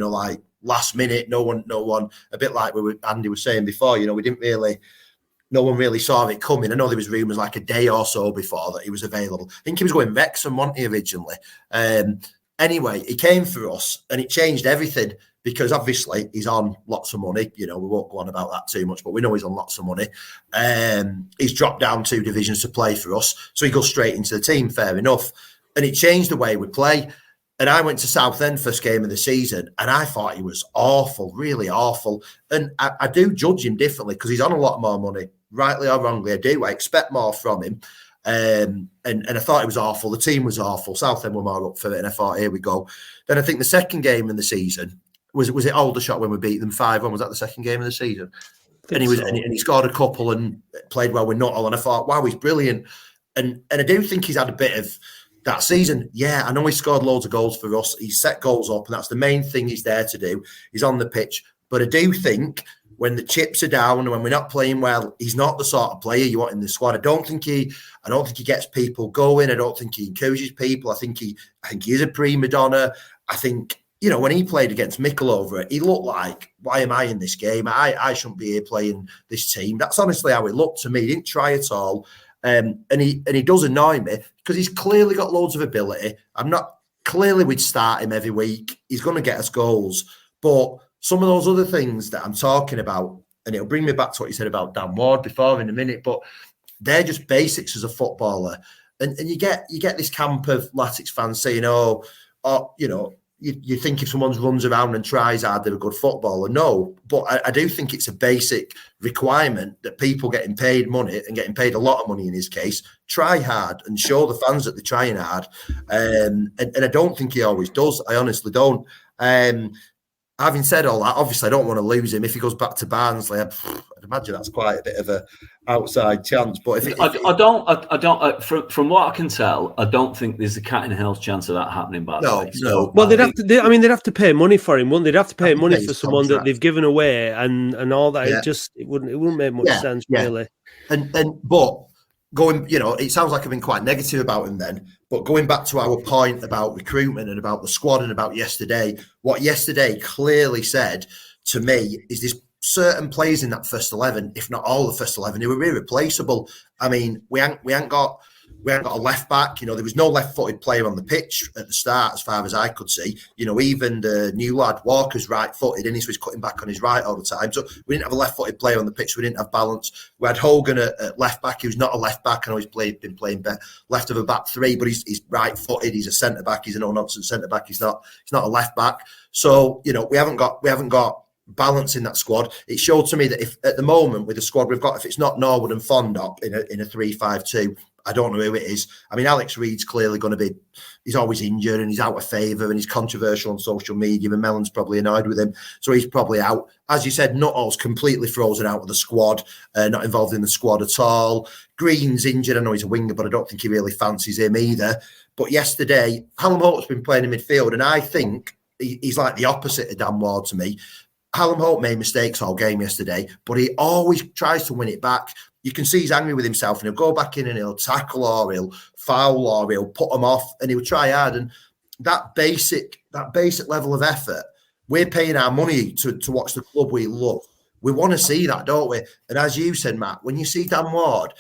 Last minute, no one, a bit like Andy was saying before, no one really saw it coming. I know there was rumours like a day or so before that he was available. I think he was going Wrexham, wasn't he, originally? Anyway, he came for us and it changed everything because obviously he's on lots of money. We won't go on about that too much, but we know he's on lots of money. He's dropped down 2 divisions to play for us. So he goes straight into the team, fair enough. And it changed the way we play. And I went to Southend first game of the season and I thought he was awful, really awful. And I do judge him differently because he's on a lot more money, rightly or wrongly. I do. I expect more from him. And I thought it was awful. The team was awful. Southend were more up for it. And I thought, here we go. Then I think the second game in the season, was it Aldershot when we beat them 5-1? Was that the second game of the season? And he scored a couple and played well with Nuttall. And I thought, wow, he's brilliant. And I do think he's had a bit of that season. Yeah, I know he scored loads of goals for us. He's set goals up, and that's the main thing he's there to do. He's on the pitch. But I do think when the chips are down and when we're not playing well, he's not the sort of player you want in the squad. I don't think he gets people going. I don't think he encourages people. I think he is a prima donna. I think, you know, when he played against Mickle, he looked like, why am I in this game? I shouldn't be here playing this team. That's honestly how it looked to me. He didn't try at all. And he does annoy me because he's clearly got loads of ability. Clearly we'd start him every week. He's going to get us goals. But some of those other things that I'm talking about, and it'll bring me back to what you said about Dan Ward before in a minute, but they're just basics as a footballer. And you get this camp of Latics fans saying, you know, you think if someone runs around and tries hard, they're a good footballer. No, but I do think it's a basic requirement that people getting paid money and getting paid a lot of money in his case, try hard and show the fans that they're trying hard. And I don't think he always does. I honestly don't. Having said all that, obviously I don't want to lose him. If he goes back to Barnsley, I'd imagine that's quite a bit of a outside chance. But from what I can tell, I don't think there's a cat in hell's chance of that happening. By the way, no. Well, they'd have to pay money for him, wouldn't they? They'd have to pay money for someone that they've given away and all that. Yeah. It wouldn't make much sense, really. But going, you know, it sounds like I've been quite negative about him then. But going back to our point about recruitment and about the squad and about yesterday, what yesterday clearly said to me is there's certain players in that first 11, if not all the first 11, who were irreplaceable. I mean, we ain't got a left back. You know, there was no left-footed player on the pitch at the start, as far as I could see. You know, even the new lad Walker's right-footed, and he was cutting back on his right all the time. So we didn't have a left-footed player on the pitch. We didn't have balance. We had Hogan at left back. He was not a left back. I know he's been playing left of a back three, but he's right-footed. He's a centre back. He's a no-nonsense centre back. He's not a left back. So you know, we haven't got balance in that squad. It showed to me that if at the moment with the squad we've got, if it's not Norwood and Fondop in a 3-5-2. I don't know who it is. I mean, Alex Reed's clearly going to be, he's always injured and he's out of favour and he's controversial on social media and Mellon's probably annoyed with him. So he's probably out. As you said, Nuttall's completely frozen out of the squad, not involved in the squad at all. Green's injured. I know he's a winger, but I don't think he really fancies him either. But yesterday, Hallam Holt's been playing in midfield and I think he's like the opposite of Dan Ward to me. Hallam Holt made mistakes all game yesterday, but he always tries to win it back. You can see he's angry with himself and he'll go back in and he'll tackle or he'll foul or he'll put them off and he'll try hard. And that basic level of effort, we're paying our money to watch the club we love. We want to see that, don't we? And as you said, Matt, when you see Dan Ward,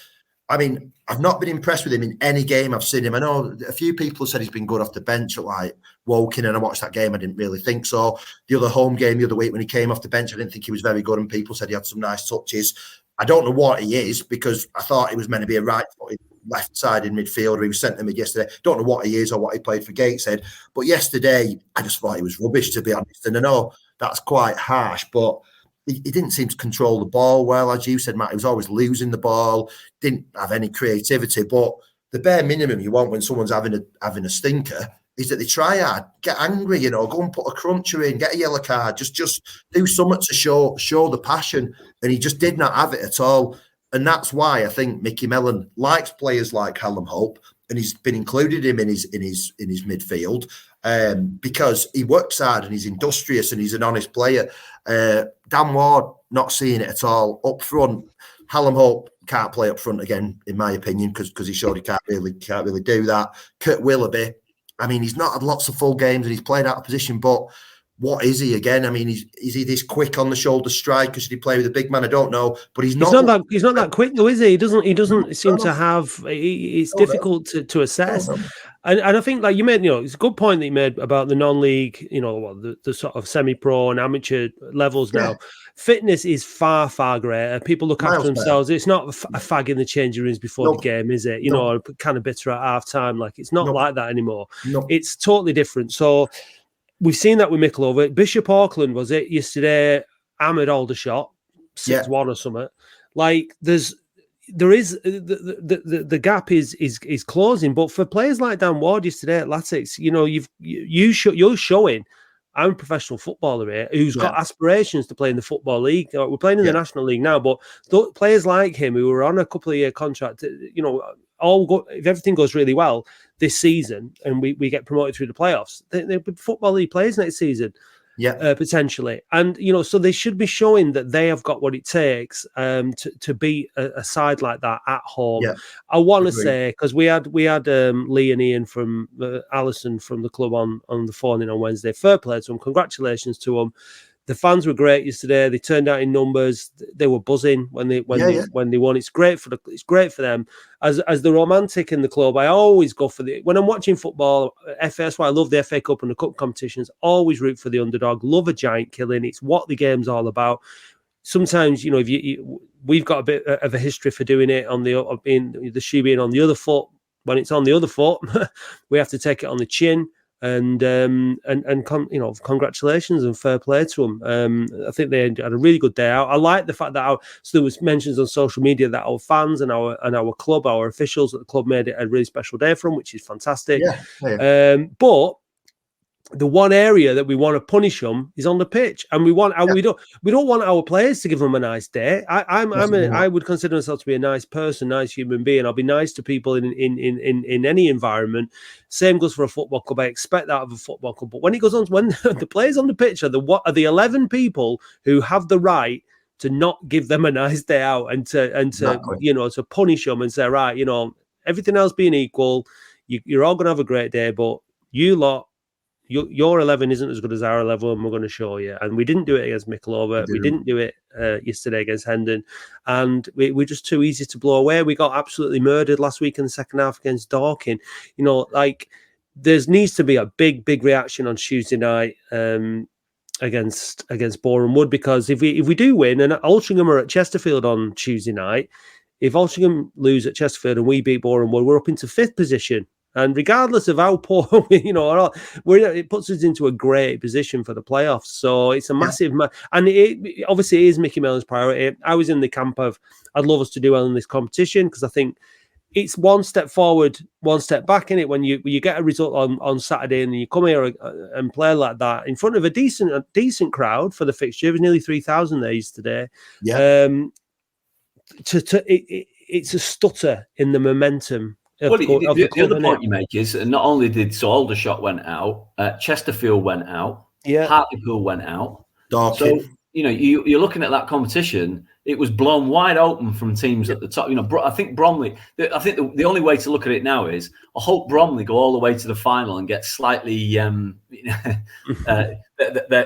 I mean, I've not been impressed with him in any game I've seen him. I know a few people have said he's been good off the bench at like Woking, and I watched that game. I didn't really think so. The other home game the other week when he came off the bench, I didn't think he was very good, and people said he had some nice touches. I don't know what he is because I thought he was meant to be a right-footed, left-sided midfielder. He was sent to me yesterday. Don't know what he is or what he played for Gateshead. But yesterday, I just thought he was rubbish, to be honest. And I know that's quite harsh, but he didn't seem to control the ball well. As you said, Matt, he was always losing the ball, didn't have any creativity. But the bare minimum you want when someone's having a stinker is that they try hard, get angry, you know, go and put a cruncher in, get a yellow card, just do something to show the passion. And he just did not have it at all. And that's why I think Micky Mellon likes players like Hallam Hope, and he's been included him in his midfield because he works hard and he's industrious and he's an honest player. Dan Ward not seeing it at all up front. Hallam Hope can't play up front again, in my opinion, because he showed he can't really do that. Kurt Willoughby, I mean, he's not had lots of full games and he's played out of position, but what is he again? I mean, is he this quick on the shoulder striker? Should he play with a big man? I don't know, but he's not that quick though, is he? He doesn't seem to have. It's difficult to assess. And I think, like you made, you know, it's a good point that you made about the non-league, you know, the sort of semi-pro and amateur levels now. Yeah. Fitness is far, far greater. People look after themselves. It's not a fag in the changing rooms before the game, is it? You know, kind of bitter at half time. Like, it's not like that anymore. It's totally different. So we've seen that with Mickle. Bishop Auckland, was it, yesterday, hammered Aldershot, 6-1 or something. Like, there is the gap is closing, but for players like Dan Ward yesterday at Latics, you know, you're showing I'm a professional footballer here who's got aspirations to play in the Football League. We're playing in the National League now, but players like him who are on a couple of year contract, you know, if everything goes really well this season and we get promoted through the playoffs, they'll be Football League players next season. Potentially. And, you know, so they should be showing that they have got what it takes to beat a side like that at home. I want to say, because we had Lee and Ian from Alison from the club on the phone in on Wednesday. Fair play to them. Congratulations to them. The fans were great yesterday. They turned out in numbers. They were buzzing when they won. It's great for them. As the romantic in the club, I always go for when I'm watching football. That's why I love the FA Cup and the cup competitions. Always root for the underdog. Love a giant killing. It's what the game's all about. Sometimes, you know, we've got a bit of a history for doing it on the shoe being on the other foot. When it's on the other foot, we have to take it on the chin. And congratulations and fair play to them. I think they had a really good day out. I like the fact that there was mentions on social media that our fans and our club, our officials at the club made it a really special day for them, which is fantastic. But the one area that we want to punish them is on the pitch, and we don't want our players to give them a nice day. I would consider myself to be a nice person, nice human being. I'll be nice to people in any environment. Same goes for a football club. I expect that of a football club. But when the players on the pitch are the 11 people who have the right to not give them a nice day out and to you know, to punish them and say, right, you know, everything else being equal, you're all going to have a great day, but you lot. Your 11 isn't as good as our 11, and we're going to show you. And we didn't do it against Mickleover. We didn't do it yesterday against Hendon. And we're just too easy to blow away. We got absolutely murdered last week in the second half against Dorking. You know, like, there needs to be a big reaction on Tuesday night against Boreham Wood, because if we do win, and Altrincham are at Chesterfield on Tuesday night, if Altrincham lose at Chesterfield and we beat Boreham Wood, we're up into 5th position. And regardless of how poor, you know, it puts us into a great position for the playoffs. So it's a massive, and it obviously is Micky Mellon's priority. I was in the camp of, I'd love us to do well in this competition, because I think it's one step forward, one step back in it. When you get a result on Saturday and you come here and play like that in front of a decent crowd for the fixture. There was nearly 3,000 there yesterday. It's a stutter in the momentum. The other point you make is not only did Aldershot went out, Chesterfield went out, Hartlepool went out. So, you know, you're looking at that competition. It was blown wide open from teams at the top. You know, I think Bromley. I think the only way to look at it now is I hope Bromley go all the way to the final and get slightly. They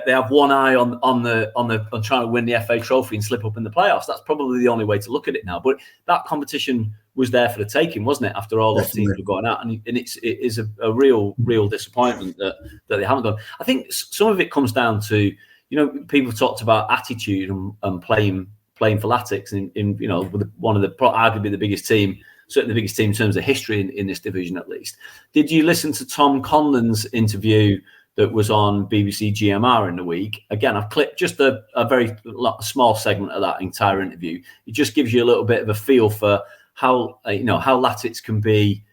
have one eye on trying to win the FA Trophy and slip up in the playoffs. That's probably the only way to look at it now. But that competition was there for the taking, wasn't it? After all those teams were going out, and it is a real disappointment that they haven't done. I think some of it comes down to, you know, people talked about attitude and playing for Latics in you know, with one of the arguably the biggest team, certainly the biggest team in terms of history in this division at least. Did you listen to Tom Conlon's interview that was on BBC GMR in the week? Again, I've clipped just a very small segment of that entire interview. It just gives you a little bit of a feel for how Latics can be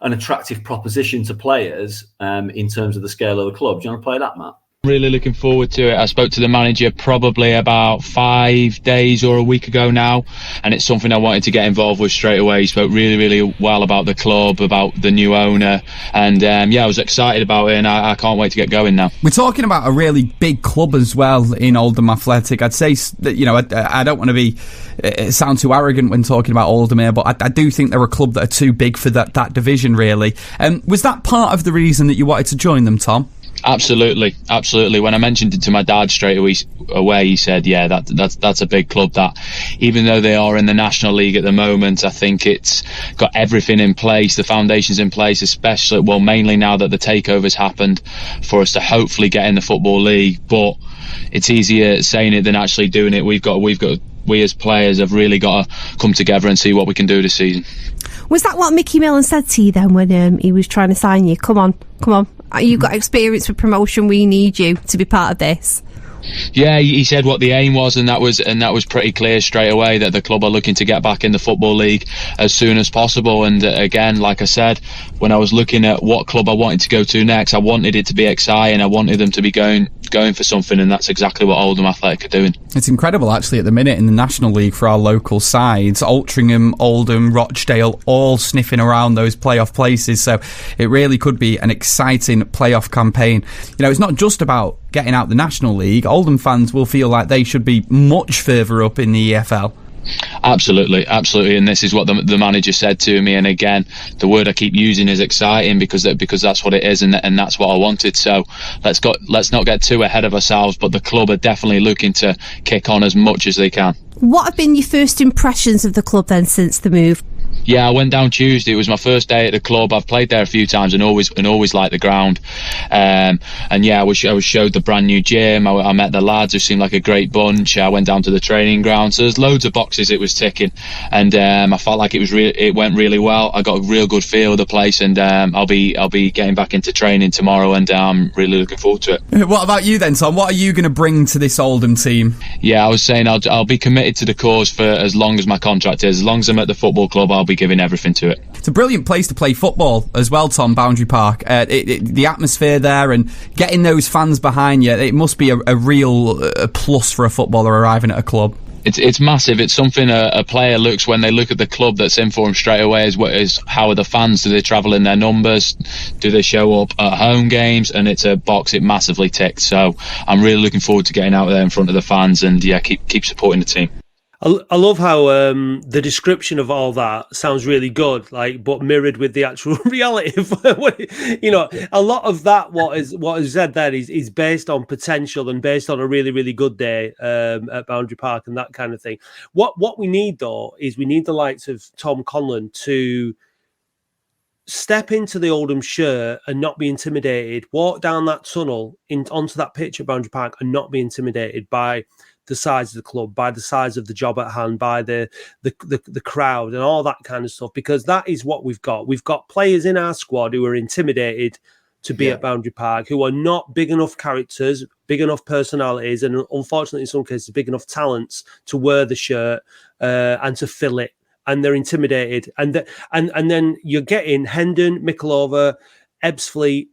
an attractive proposition to players in terms of the scale of the club. Do you want to play that, Matt? Really looking forward to it. I spoke to the manager probably about 5 days or a week ago now, and it's something I wanted to get involved with straight away. He spoke really well about the club, about the new owner, and I was excited about it, and I can't wait to get going now. We're talking about a really big club as well in Oldham Athletic. I'd say that, you know, I don't want to sound too arrogant when talking about Oldham here, but I do think they're a club that are too big for that division, really. Was that part of the reason that you wanted to join them, Tom? Absolutely. When I mentioned it to my dad straight away, he said, "Yeah, that's a big club. That even though they are in the National League at the moment, I think it's got everything in place, the foundations in place, especially mainly now that the takeover's happened, for us to hopefully get in the Football League. But it's easier saying it than actually doing it. We as players have really got to come together and see what we can do this season." Was that what Micky Mellon said to you then when he was trying to sign you? Come on. You've got experience with promotion. We need you to be part of this. Yeah, he said what the aim was, and that was pretty clear straight away, that the club are looking to get back in the Football League as soon as possible. And again, like I said, when I was looking at what club I wanted to go to next, I wanted it to be exciting. I wanted them to be going for something, and that's exactly what Oldham Athletic are doing. It's incredible, actually, at the minute in the National League for our local sides. Altrincham, Oldham, Rochdale, all sniffing around those playoff places. So it really could be an exciting playoff campaign. You know, it's not just about getting out the National League. Oldham fans will feel like they should be much further up in the EFL. Absolutely, and this is what the manager said to me. And again, the word I keep using is exciting, because that's what it is, and that's what I wanted. So let's not get too ahead of ourselves, but the club are definitely looking to kick on as much as they can. What have been your first impressions of the club then since the move? Yeah, I went down Tuesday. It was my first day at the club. I've played there a few times and always liked the ground. And yeah, I was showed the brand new gym. I met the lads, who seemed like a great bunch. I went down to the training ground. So there's loads of boxes it was ticking, and I felt like it went really well. I got a real good feel of the place, and I'll be getting back into training tomorrow, and I'm really looking forward to it. What about you then, Tom? What are you going to bring to this Oldham team? Yeah, I was saying I'll be committed to the cause for as long as my contract is. As long as I'm at the football club, I'll be giving everything to it. It's a brilliant place to play football as well, Tom, Boundary Park. The atmosphere there and getting those fans behind you, it must be a real plus for a footballer arriving at a club. It's massive. It's something a player looks when they look at the club that's in for them straight away is how are the fans? Do they travel in their numbers? Do they show up at home games? And it's a box it massively ticks. So I'm really looking forward to getting out there in front of the fans, and yeah, keep supporting the team. I love how the description of all that sounds really good, but mirrored with the actual reality of a lot of that what is said there is based on potential and based on a really, really good day at Boundary Park and that kind of thing. What we need though is we need the likes of Tom Conlon to step into the Oldham shirt and not be intimidated, walk down that tunnel onto that pitch at Boundary Park and not be intimidated by the size of the club, by the size of the job at hand, by the crowd and all that kind of stuff, because that is what we've got. We've got players in our squad who are intimidated to be at Boundary Park, who are not big enough characters, big enough personalities, and unfortunately in some cases big enough talents to wear the shirt and to fill it, and they're intimidated. And then you're getting Hendon, Micklova, Ebbsfleet,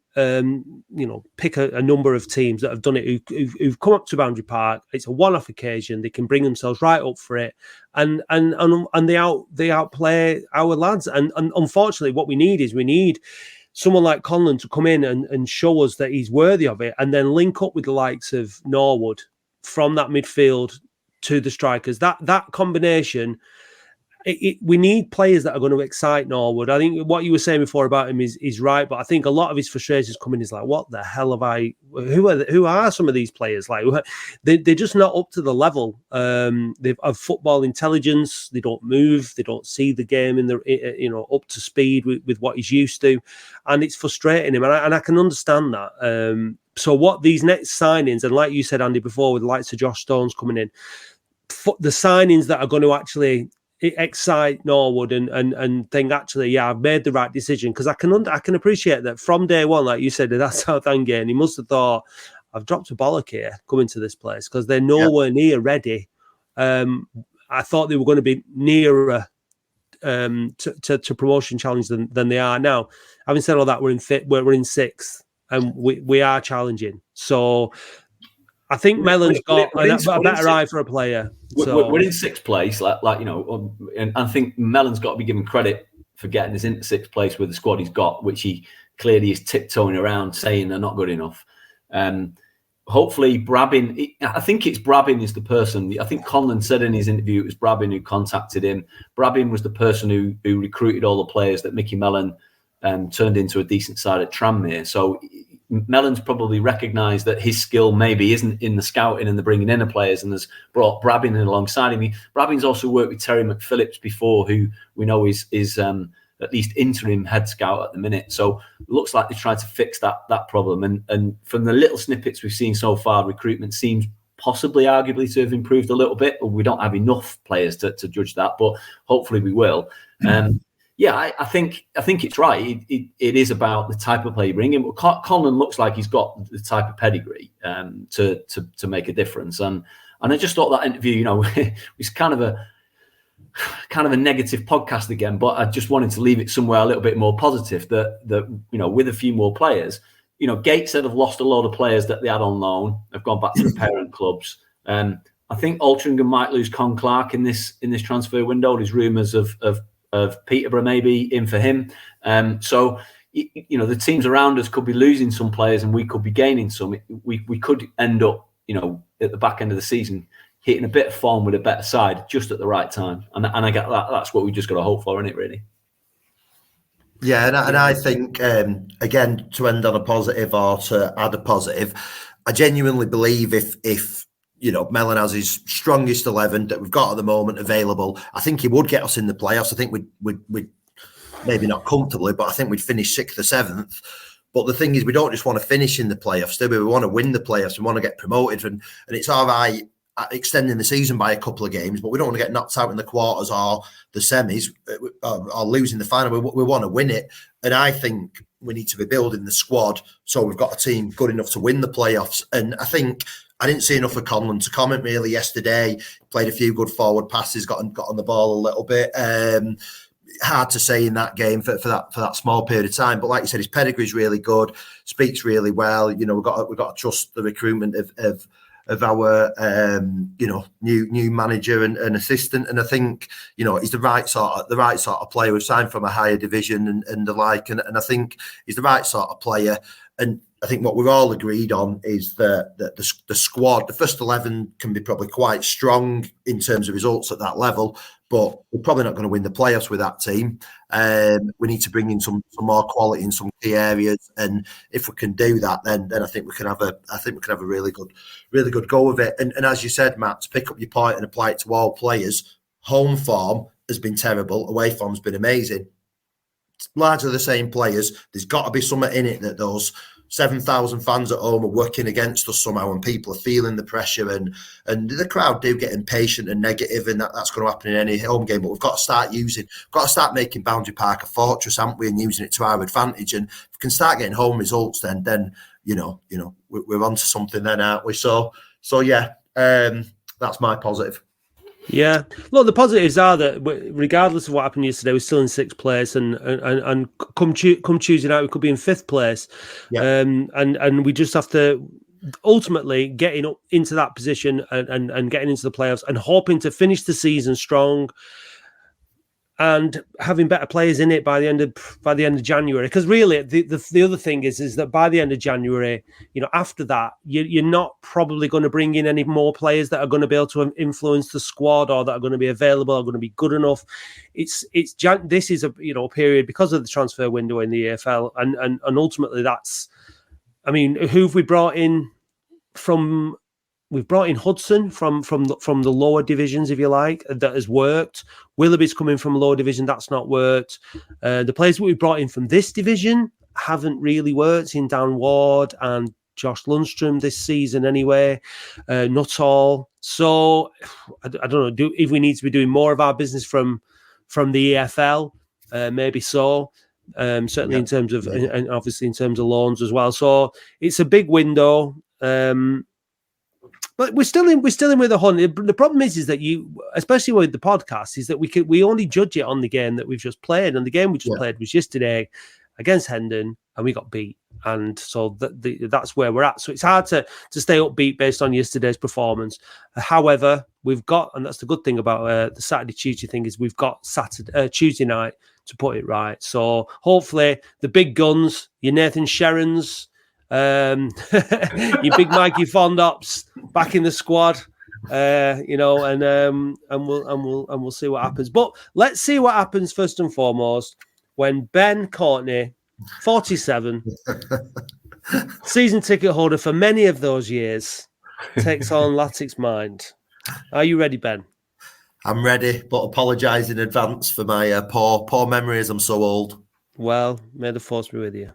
pick a number of teams that have done it who've come up to Boundary Park. It's a one-off occasion. They can bring themselves right up for it, and they outplay our lads. And unfortunately, what we need someone like Conlon to come in and show us that he's worthy of it, and then link up with the likes of Norwood from that midfield to the strikers. That combination. We need players that are going to excite Norwood. I think what you were saying before about him is right, but I think a lot of his frustrations coming is like, what the hell have I? Who are some of these players? Like they're just not up to the level. They have football intelligence. They don't move. They don't see the game in the up to speed with what he's used to, and it's frustrating him. And I can understand that. So what these next signings, and like you said, Andy, before, with the likes of Josh Stones coming in, the signings that are going to actually excite Norwood and think, actually, yeah, I've made the right decision, because I can appreciate that from day one, like you said, that Southend game, he must have thought, I've dropped a bollock here coming to this place, because they're nowhere near ready. I thought they were going to be nearer to promotion challenge than they are now. Having said all that, we're in sixth and we are challenging. So I think Mellon's got a better eye for a player. We're in sixth place, and I think Mellon's got to be given credit for getting us into sixth place with the squad he's got, which he clearly is tiptoeing around saying they're not good enough. Hopefully, Brabin, I think it's Brabin is the person. I think Conlon said in his interview it was Brabin who contacted him. Brabin was the person who recruited all the players that Micky Mellon turned into a decent side at Tranmere. So Mellon's probably recognised that his skill maybe isn't in the scouting and the bringing in of players, and has brought Brabin in alongside him. Brabin's also worked with Terry McPhillips before, who we know is at least interim head scout at the minute. So it looks like they're trying to fix that problem. And from the little snippets we've seen so far, recruitment seems possibly arguably to have improved a little bit, but we don't have enough players to judge that, but hopefully we will. Yeah, I think it's right. It is about the type of play you bring in. But Conlon looks like he's got the type of pedigree to make a difference. And I just thought that interview, was kind of a negative podcast again. But I just wanted to leave it somewhere a little bit more positive. That with a few more players, Gateshead have lost a lot of players that they had on loan. Have gone back to the parent clubs. I think Altrincham might lose Con Clark in this transfer window. There's rumours of Peterborough maybe in for him. So the teams around us could be losing some players and we could be gaining some. We could end up, at the back end of the season, hitting a bit of form with a better side just at the right time. And I get that. That's what we just got to hope for, isn't it, really? Yeah, and I think, again, to end on a positive or to add a positive, I genuinely believe if Mellon has his strongest 11 that we've got at the moment available, I think he would get us in the playoffs. I think we'd maybe not comfortably, but I think we'd finish 6th or 7th. But the thing is, we don't just want to finish in the playoffs, do we? We want to win the playoffs. We want to get promoted. And it's all right extending the season by a couple of games, but we don't want to get knocked out in the quarters or the semis or losing the final. We want to win it. And I think we need to be building the squad so we've got a team good enough to win the playoffs. And I think I didn't see enough of Conlon to comment really yesterday. Played a few good forward passes, got on the ball a little bit. Hard to say in that game for that small period of time. But like you said, his pedigree is really good, speaks really well. We've got to trust the recruitment of our new manager and assistant. And I think he's the right sort of player. We've signed from a higher division and the like. And I think he's the right sort of player. And I think what we've all agreed on is that the squad, the first 11 can be probably quite strong in terms of results at that level, but we're probably not going to win the playoffs with that team. We need to bring in some more quality in some key areas, and if we can do that, then I think we can have a really good go of it. And as you said, Matt, to pick up your point and apply it to all players, home form has been terrible, away form's been amazing. It's largely the same players. There's got to be something in it that those 7,000 fans at home are working against us somehow, and people are feeling the pressure, and the crowd do get impatient and negative, and that's going to happen in any home game. But we've got to start making Boundary Park a fortress, haven't we, and using it to our advantage. And if we can start getting home results, then we're onto something then, aren't we? So yeah, that's my positive. Yeah, look, the positives are that regardless of what happened yesterday, we're still in 6th place, and come Tuesday night we could be in 5th place. Yeah. And we just have to ultimately getting up into that position and getting into the playoffs and hoping to finish the season strong and having better players in it by the end of January. Because really, the other thing is that by the end of January, after that, you're not probably going to bring in any more players that are going to be able to influence the squad or that are going to be available, are going to be good enough. This is a period because of the transfer window in the EFL, and ultimately that's. I mean, who have we brought in from? We've brought in Hudson from the lower divisions, if you like, that has worked. Willoughby's coming from lower division, that's not worked. The players that we brought in from this division haven't really worked, in Dan Ward and Josh Lundstrom this season anyway, not all. So I don't know, if we need to be doing more of our business from the EFL, maybe so. Certainly in terms of, and obviously in terms of loans as well. So it's a big window. But we're still in with the hunt. The problem is that you, especially with the podcast, is that we only judge it on the game that we've just played, and the game we just played was yesterday against Hendon, and we got beat. And so that's where we're at. So it's hard to stay upbeat based on yesterday's performance. However, we've got, and that's the good thing about the Saturday-Tuesday thing, is we've got Tuesday night to put it right. So hopefully the big guns, your Nathan Sherrans, your big Mikey Fondops back in the squad, and we'll see what happens. But let's see what happens first and foremost when Ben Courtney, 47, season ticket holder for many of those years, takes on Latics Mind. Are you ready, Ben? I'm ready, but apologise in advance for my poor memory as I'm so old. Well, may the force be with you.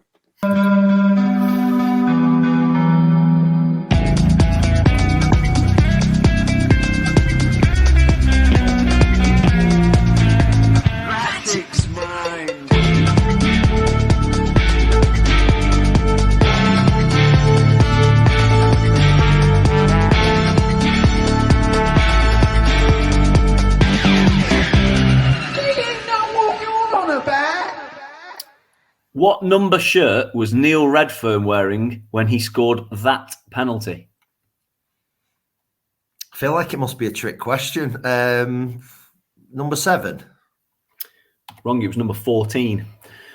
What number shirt was Neil Redfern wearing when he scored that penalty? I feel like it must be a trick question. Number 7. Wrong, it was number 14.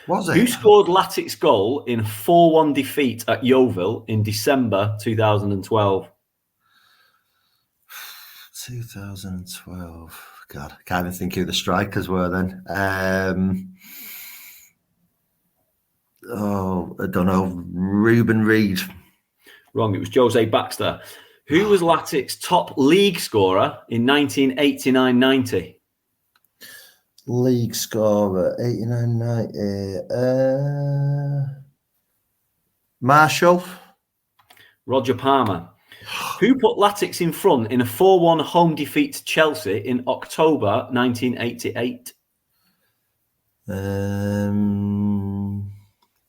Was it? Who scored Latics' goal in a 4-1 defeat at Yeovil in December 2012? 2012. God, I can't even think who the strikers were then. I don't know. Ruben Reid. Wrong, it was Jose Baxter. Who was Latics' top league scorer in 1989-90? League scorer, 89-90. Marshall. Roger Palmer. Who put Latics in front in a 4-1 home defeat to Chelsea in October 1988?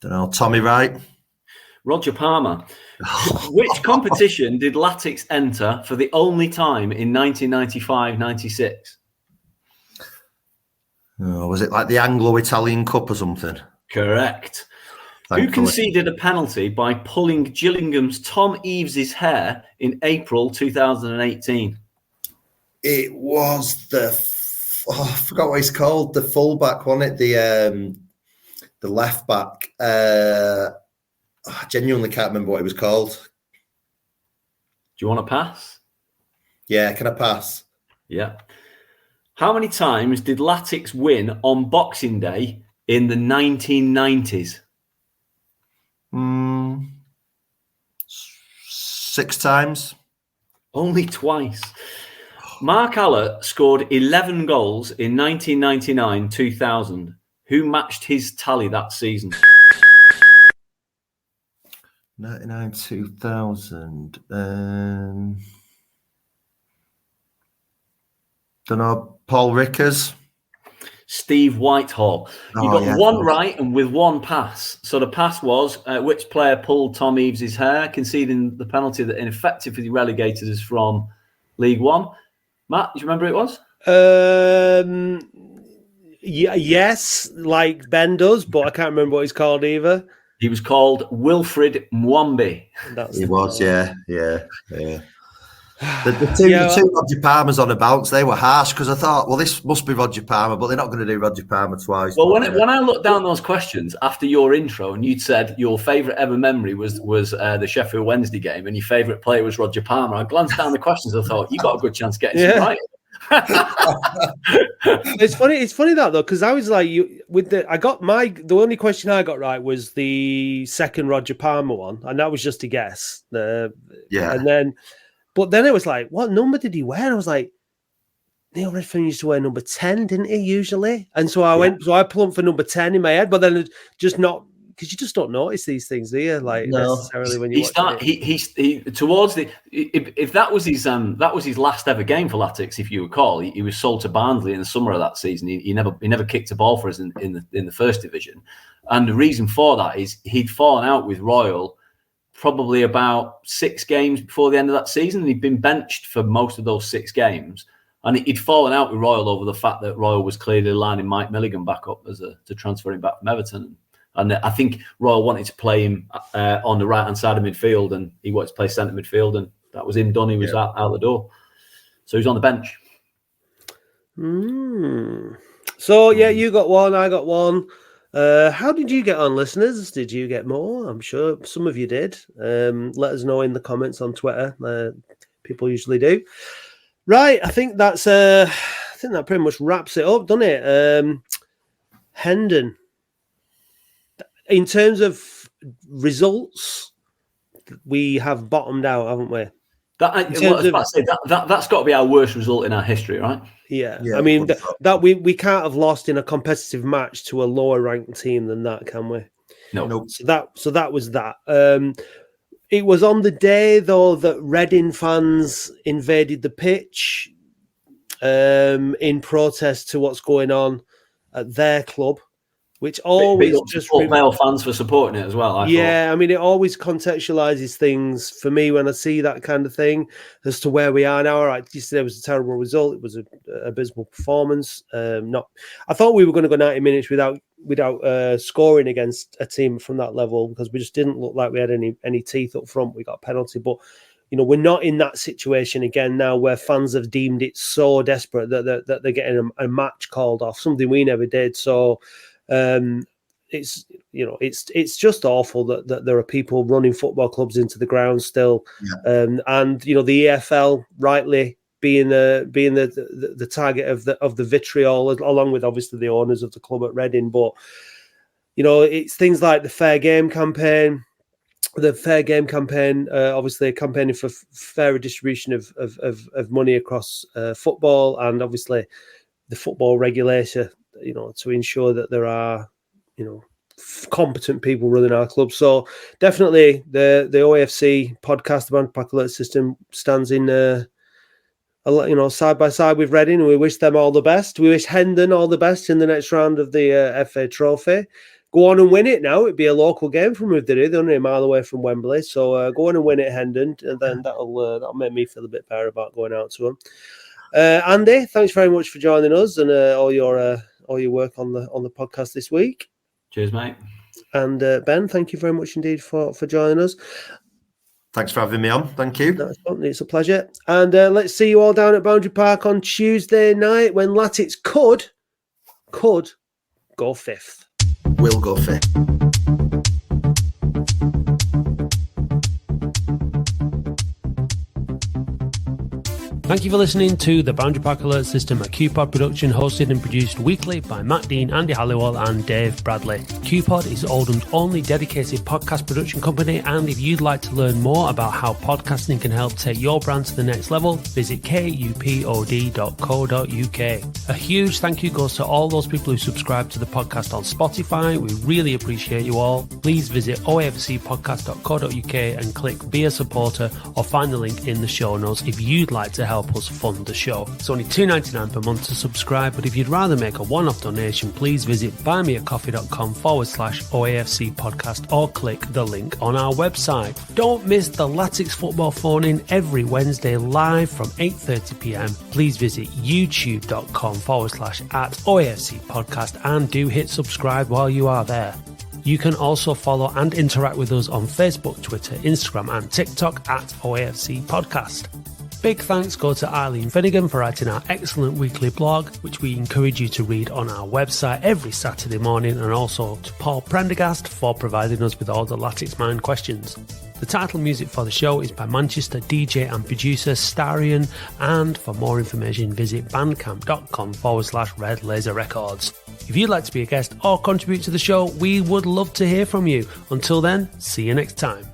Don't know. Tommy Wright. Roger Palmer. Which competition did Latics enter for the only time in 1995-96? Oh, was it like the Anglo-Italian Cup or something? Correct. Thankfully. Who conceded a penalty by pulling Gillingham's Tom Eaves's hair in April 2018? It was I forgot what he's called. The fullback, wasn't it? The left back. I genuinely can't remember what it was called. Do you want to pass? Yeah, can I pass? Yeah. How many times did Latics win on Boxing Day in the 1990s? 6 times. Only twice. Mark Allott scored 11 goals in 1999-2000. Who matched his tally that season? 99-2000. Don't know. Paul Rickers. Steve Whitehall. You got one right and with one pass. So the pass was which player pulled Tom Eaves's hair, conceding the penalty that ineffectively relegated us from League One. Matt, do you remember who it was? Yes, like Ben does, but I can't remember what he's called either. He was called Wilfred Mwambi. He was, yeah. The two Roger Palmers on the bounce, they were harsh because I thought, well, this must be Roger Palmer, but they're not going to do Roger Palmer twice. Well, when I looked down those questions after your intro and you'd said your favourite ever memory was the Sheffield Wednesday game and your favourite player was Roger Palmer, I glanced down the questions and I thought, you got a good chance getting some right. It's funny that though, because I was like, the only question I got right was the second Roger Palmer one, and that was just a guess. But then it was like, what number did he wear? I was like, Neil Redfern used to wear number 10, didn't he, usually? And so I plumped for number 10 in my head, but then just not, because you just don't notice these things, do you? Like, necessarily when you watch it. Towards the, if that was his last ever game for Latics, if you recall, he was sold to Barnsley in the summer of that season. He never kicked a ball for us in the first division. And the reason for that is he'd fallen out with Royal probably about 6 games before the end of that season. And he'd been benched for most of those 6 games. And he'd fallen out with Royal over the fact that Royal was clearly lining Mike Milligan back up to transfer him back from Everton. And I think Royal wanted to play him on the right-hand side of midfield, and he wanted to play centre midfield, and that was him done. He was out the door. So he was on the bench. So, you got one, I got one. How did you get on, listeners? Did you get more? I'm sure some of you did. Let us know in the comments on Twitter. People usually do. Right, I think that pretty much wraps it up, doesn't it? Hendon. In terms of results, we have bottomed out, haven't we? That's got to be our worst result in our history, right? Yeah. I mean, that we can't have lost in a competitive match to a lower ranked team than that, can we? No. So that was that. It was on the day though that Reading fans invaded the pitch in protest to what's going on at their club. Which always just male fans for supporting it as well. I mean, it always contextualizes things for me when I see that kind of thing as to where we are now. All right, you said it was a terrible result. It was an abysmal performance. I thought we were going to go 90 minutes without scoring against a team from that level, because we just didn't look like we had any teeth up front. We got a penalty, but we're not in that situation again now, where fans have deemed it so desperate that they're getting a match called off, something we never did. So it's just awful that there are people running football clubs into the ground still, and the EFL rightly being the target of the vitriol, along with obviously the owners of the club at Reading. But it's things like the Fair Game campaign. Obviously campaigning for fairer distribution of money across football, and obviously the football regulator, to ensure that there are, competent people running our club. So definitely the OAFC podcast, the Boundary Park Alert System, stands in side by side with Reading. We wish them all the best. We wish Hendon all the best in the next round of the FA Trophy. Go on and win it now. It'd be a local game from Rutherglen. They're only a mile away from Wembley. So go on and win it, Hendon, and then that'll make me feel a bit better about going out to them. Andy, thanks very much for joining us and all your work on the podcast this week. Cheers, mate. And Ben, thank you very much indeed for joining us. Thanks for having me on. Thank you. It's a pleasure. And let's see you all down at Boundary Park on Tuesday night, when Latics could go fifth. Will go fifth. Thank you for listening to the Boundary Park Alert System, a QPod production hosted and produced weekly by Matt Dean, Andy Halliwell and Dave Bradley. QPod is Oldham's only dedicated podcast production company, and if you'd like to learn more about how podcasting can help take your brand to the next level, visit kupod.co.uk. A huge thank you goes to all those people who subscribe to the podcast on Spotify. We really appreciate you all. Please visit oafcpodcast.co.uk and click Be a Supporter, or find the link in the show notes if you'd like to help us fund the show. It's only $2.99 per month to subscribe, but if you'd rather make a one-off donation, please visit buymeacoffee.com/OAFC podcast, or click the link on our website. Don't miss the Latics football phone-in every Wednesday live from 8:30pm. Please visit youtube.com/@OAFC podcast and do hit subscribe while you are there. You can also follow and interact with us on Facebook, Twitter, Instagram and TikTok @OAFC podcast. Big thanks go to Eileen Finnegan for writing our excellent weekly blog, which we encourage you to read on our website every Saturday morning, and also to Paul Prendergast for providing us with all the Latics Mind questions. The title music for the show is by Manchester DJ and producer Starion, and for more information visit bandcamp.com/Red Laser Records. If you'd like to be a guest or contribute to the show, we would love to hear from you. Until then, see you next time.